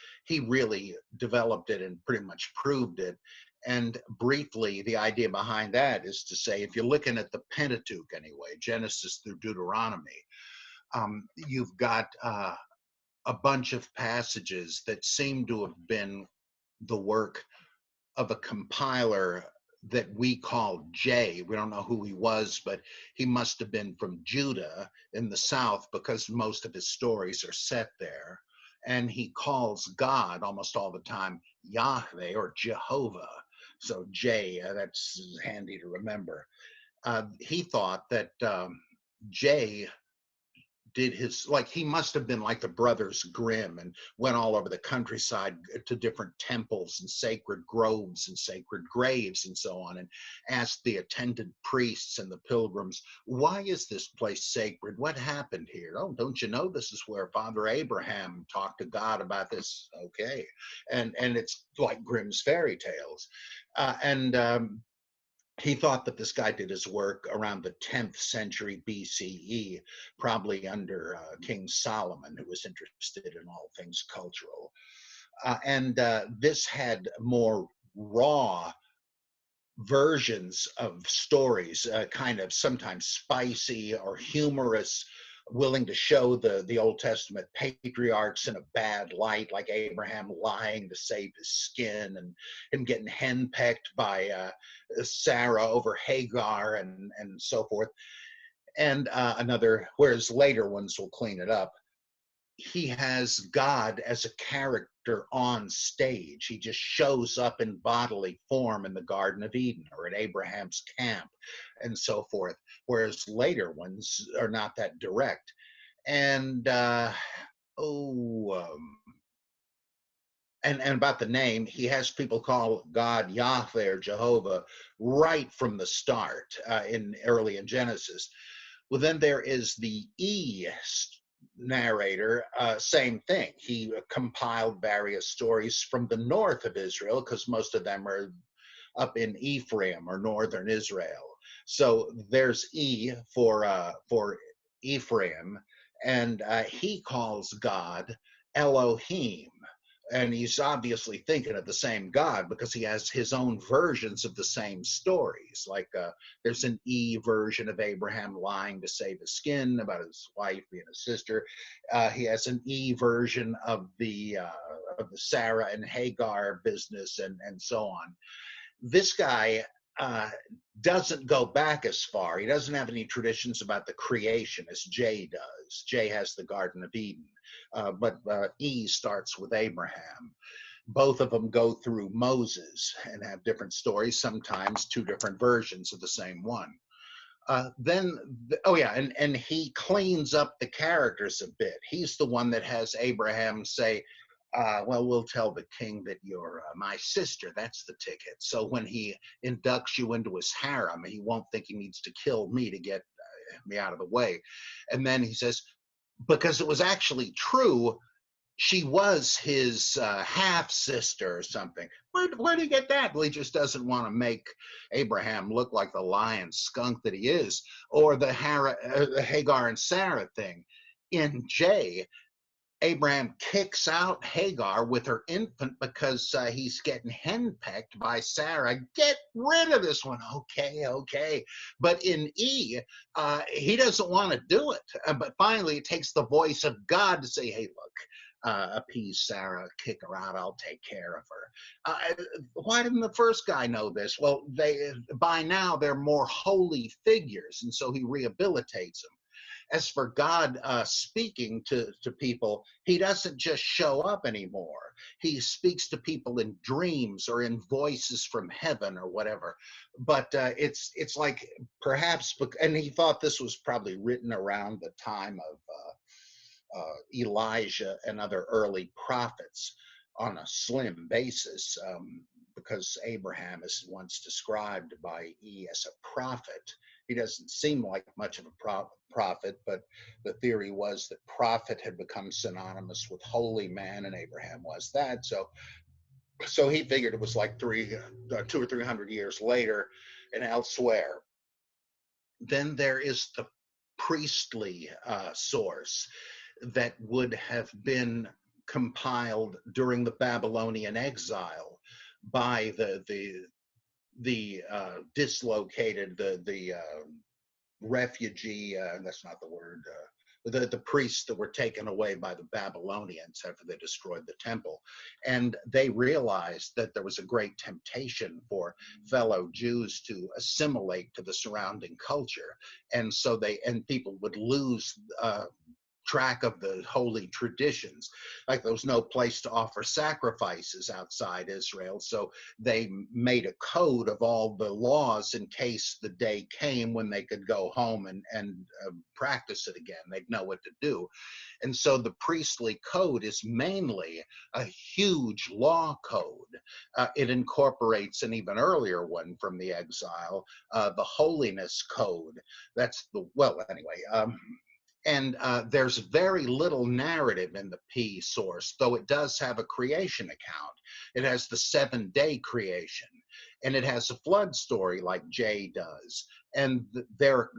really developed it and pretty much proved it. And briefly, the idea behind that is to say, if you're looking at the Pentateuch anyway, Genesis through Deuteronomy, you've got a bunch of passages that seem to have been the work of a compiler that we call J. We don't know who he was, but he must have been from Judah in the south because most of his stories are set there. And he calls God almost all the time Yahweh or Jehovah. So J, that's handy to remember. He thought that J did his, like, he must have been like the brothers Grimm and went all over the countryside to different temples and sacred groves and sacred graves and so on, and asked the attendant priests and the pilgrims, why is this place sacred? What happened here? Oh, don't you know this is where Father Abraham talked to God about this? Okay. And it's like Grimm's fairy tales. He thought that this guy did his work around the 10th century BCE, probably under King Solomon, who was interested in all things cultural. And this had more raw versions of stories, kind of sometimes spicy or humorous, willing to show the Old Testament patriarchs in a bad light, like Abraham lying to save his skin, and him getting henpecked by Sarah over Hagar, and so forth. And whereas later ones will clean it up. He has God as a character on stage. He just shows up in bodily form in the Garden of Eden or at Abraham's camp and so forth, whereas later ones are not that direct. And and about the name, he has people call God Yahweh or Jehovah right from the start early in Genesis. Well, then there is the narrator, same thing. He compiled various stories from the north of Israel, because most of them are up in Ephraim or northern Israel. So there's for Ephraim, and he calls God Elohim. And he's obviously thinking of the same God because he has his own versions of the same stories. Like there's an E version of Abraham lying to save his skin about his wife being a sister. He has an E version of the Sarah and Hagar business, and so on. This guy doesn't go back as far. He doesn't have any traditions about the creation as Jay does. Jay has the Garden of Eden, but E starts with Abraham. Both of them go through Moses and have different stories, sometimes two different versions of the same one. And he cleans up the characters a bit. He's the one that has Abraham say, well, we'll tell the king that you're my sister. That's the ticket. So when he inducts you into his harem, he won't think he needs to kill me to get me out of the way. And then he says, because it was actually true, she was his half sister or something. Where do you get that? Well, he just doesn't want to make Abraham look like the lion skunk that he is, or the Hagar and Sarah thing. In J, Abraham kicks out Hagar with her infant because he's getting henpecked by Sarah. Get rid of this one. Okay. But in E, he doesn't want to do it. But finally, it takes the voice of God to say, hey, look, appease Sarah, kick her out, I'll take care of her. Why didn't the first guy know this? Well, by now they're more holy figures, and so he rehabilitates them. As for God speaking to people, he doesn't just show up anymore. He speaks to people in dreams or in voices from heaven or whatever. But it's like perhaps, and he thought this was probably written around the time of Elijah and other early prophets on a slim basis, because Abraham is once described by E as a prophet. He doesn't seem like much of a prophet, but the theory was that prophet had become synonymous with holy man, and Abraham was that. So he figured it was like 200 or 300 years later and elsewhere. Then there is the priestly source that would have been compiled during the Babylonian exile by the dislocated, the refugee, that's not the word, the priests that were taken away by the Babylonians after they destroyed the temple. And they realized that there was a great temptation for fellow Jews to assimilate to the surrounding culture. And so people would lose track of the holy traditions. Like there was no place to offer sacrifices outside Israel, so they made a code of all the laws in case the day came when they could go home and practice it again. They'd know what to do. And so the priestly code is mainly a huge law code. It incorporates an even earlier one from the exile, the holiness code. That's and there's very little narrative in the P source, though it does have a creation account. It has the 7-day creation, and it has a flood story like J does. And there are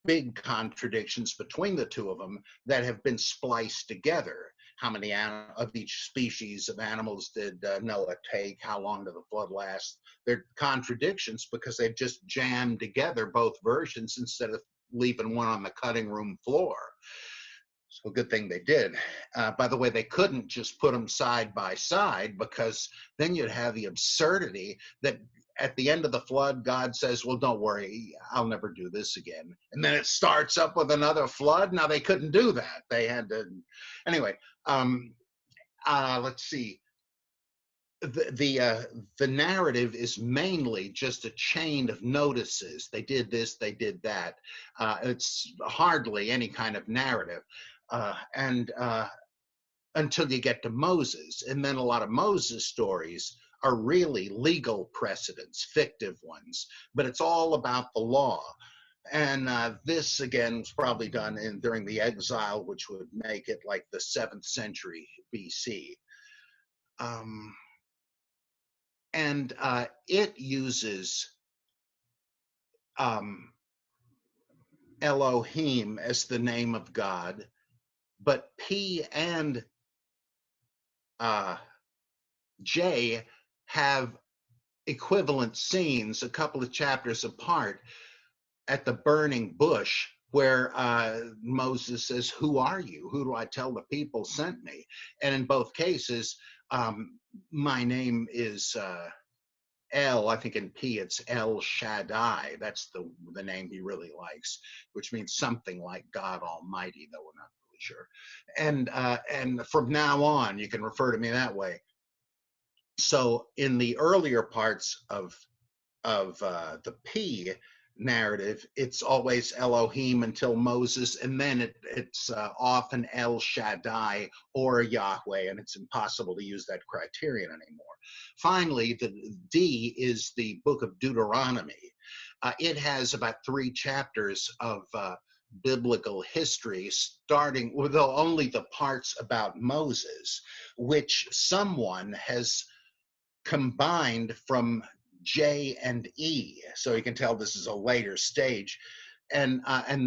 big contradictions between the two of them that have been spliced together. how many of each species of animals did Noah take, how long did the flood last. They're contradictions because they've just jammed together both versions instead of leaving one on the cutting room floor. So good thing they did. By the way, they couldn't just put them side by side, because then you'd have the absurdity that at the end of the flood, God says, well, don't worry, I'll never do this again. And then it starts up with another flood. Now, they couldn't do that. They had to. Anyway, let's see. The narrative is mainly just a chain of notices. They did this, they did that. It's hardly any kind of narrative. Until you get to Moses. And then a lot of Moses stories are really legal precedents, fictive ones, but it's all about the law. And this, again, was probably done during the exile, which would make it like the 7th century BC. And it uses Elohim as the name of God, but P and J have equivalent scenes a couple of chapters apart at the burning bush, where Moses says, who are you? Who do I tell the people sent me? And in both cases, my name is El. I think in P it's El Shaddai. That's the name he really likes, which means something like God Almighty, though we're not really sure. And from now on, you can refer to me that way. So in the earlier parts of the P narrative, it's always Elohim until Moses, and then it's often El Shaddai or Yahweh, and it's impossible to use that criterion anymore. Finally, the D is the book of Deuteronomy. It has about 3 chapters of biblical history, starting with only the parts about Moses, which someone has combined from J and E, so you can tell this is a later stage, and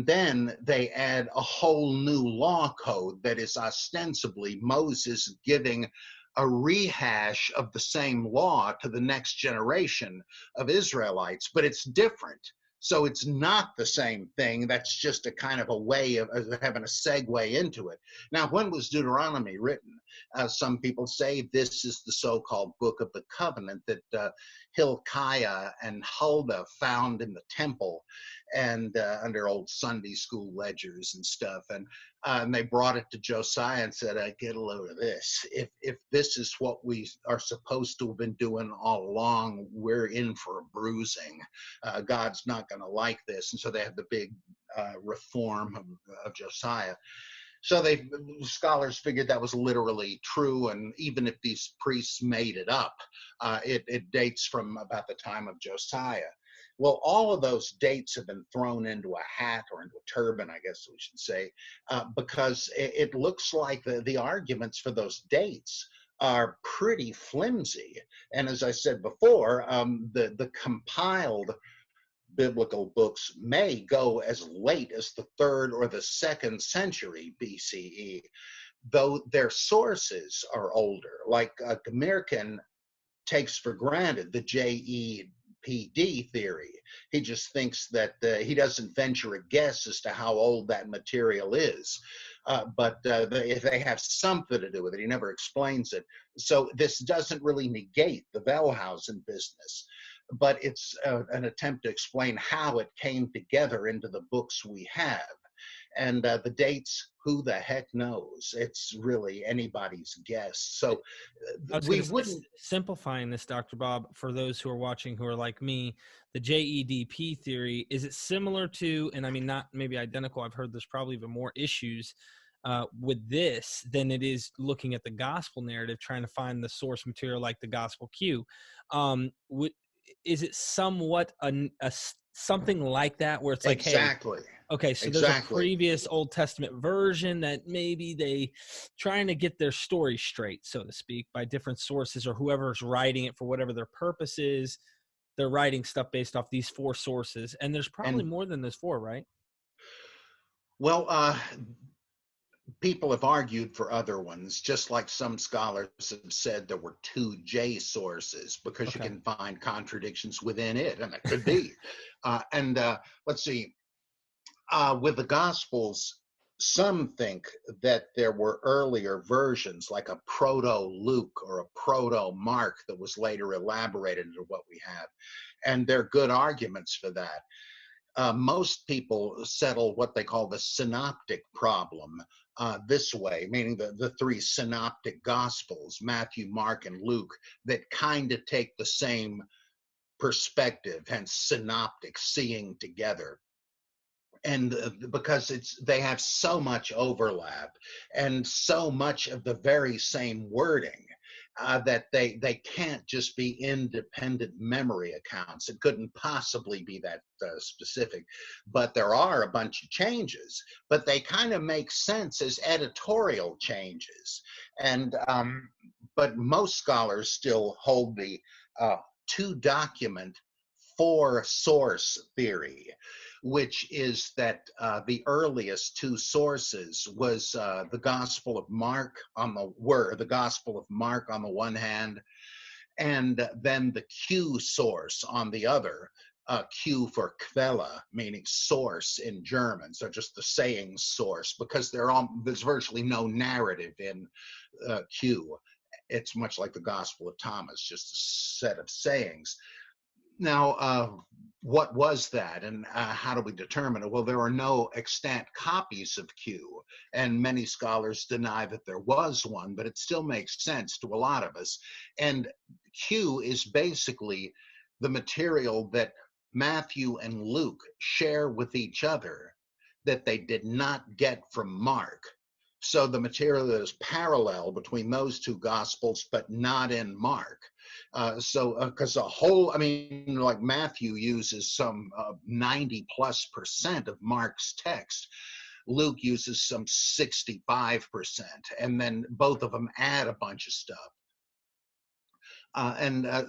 then they add a whole new law code that is ostensibly Moses giving a rehash of the same law to the next generation of Israelites, but it's different. So it's not the same thing. That's just a kind of a way of having a segue into it. Now, when was Deuteronomy written? Some people say this is the so-called Book of the Covenant that Hilkiah and Huldah found in the temple, and under old Sunday school ledgers and stuff. And they brought it to Josiah and said, get a load of this. If this is what we are supposed to have been doing all along, we're in for a bruising. God's not going to like this. And so they had the big reform of Josiah. So scholars figured that was literally true, and even if these priests made it up, it dates from about the time of Josiah. Well, all of those dates have been thrown into a hat, or into a turban, I guess we should say, because it looks like the arguments for those dates are pretty flimsy. And as I said before, the compiled biblical books may go as late as the 3rd or the 2nd century BCE, though their sources are older. Like Gmirkin takes for granted the JEPD theory. He just thinks that he doesn't venture a guess as to how old that material is. But if they have something to do with it, he never explains it. So this doesn't really negate the Valhausen business, but it's an attempt to explain how it came together into the books we have. And the dates, who the heck knows? It's really anybody's guess. So we wouldn't. Simplifying this, Dr. Bob, for those who are watching who are like me, the JEDP theory, is it similar to, and I mean, not maybe identical, I've heard there's probably even more issues with this than it is looking at the gospel narrative, trying to find the source material like the gospel Q. Is it somewhat something like that, where it's like, exactly. Hey, okay, so there's a previous Old Testament version that maybe they trying to get their story straight, so to speak, by different sources, or whoever's writing it for whatever their purpose is, they're writing stuff based off these 4 sources. And there's probably more than those 4, right? Well, people have argued for other ones, just like some scholars have said there were two J sources because you Okay. can find contradictions within it, and it could be. And let's see, with the Gospels, some think that there were earlier versions, like a proto-Luke or a proto-Mark that was later elaborated into what we have. And there are good arguments for that. Most people settle what they call the synoptic problem this way, meaning the three synoptic gospels, Matthew, Mark, and Luke, that kind of take the same perspective, hence synoptic, seeing together. And because they have so much overlap and so much of the very same wording, that they can't just be independent memory accounts. It couldn't possibly be that specific. But there are a bunch of changes, but they kind of make sense as editorial changes. And but most scholars still hold the two document, four source theory, which is that the earliest two sources was the Gospel of Mark the Gospel of Mark on the one hand, and then the Q source on the other. Q for Quelle, meaning source in German, so just the saying source, because there's virtually no narrative in Q. It's much like the Gospel of Thomas, just a set of sayings. Now, what was that, and how do we determine it? Well, there are no extant copies of Q, and many scholars deny that there was one, but it still makes sense to a lot of us. And Q is basically the material that Matthew and Luke share with each other that they did not get from Mark. So the material that is parallel between those two gospels, but not in Mark. Because like Matthew uses some 90+% of Mark's text. Luke uses some 65%, and then both of them add a bunch of stuff.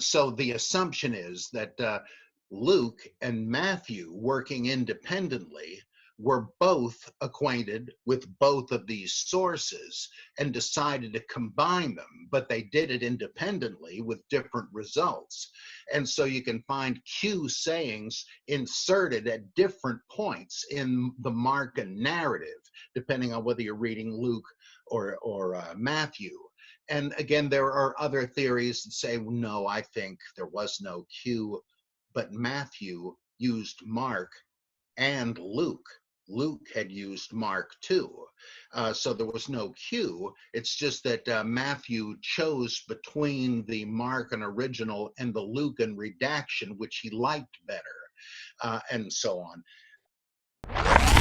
So the assumption is that Luke and Matthew, working independently, were both acquainted with both of these sources and decided to combine them, but they did it independently with different results. And so you can find Q sayings inserted at different points in the Markan narrative, depending on whether you're reading Luke or Matthew. And again, there are other theories that say, no, I think there was no Q, but Matthew used Mark and Luke. Luke had used Mark too. So there was no Q. It's just that Matthew chose between the Markan original and the Lucan redaction, which he liked better, and so on.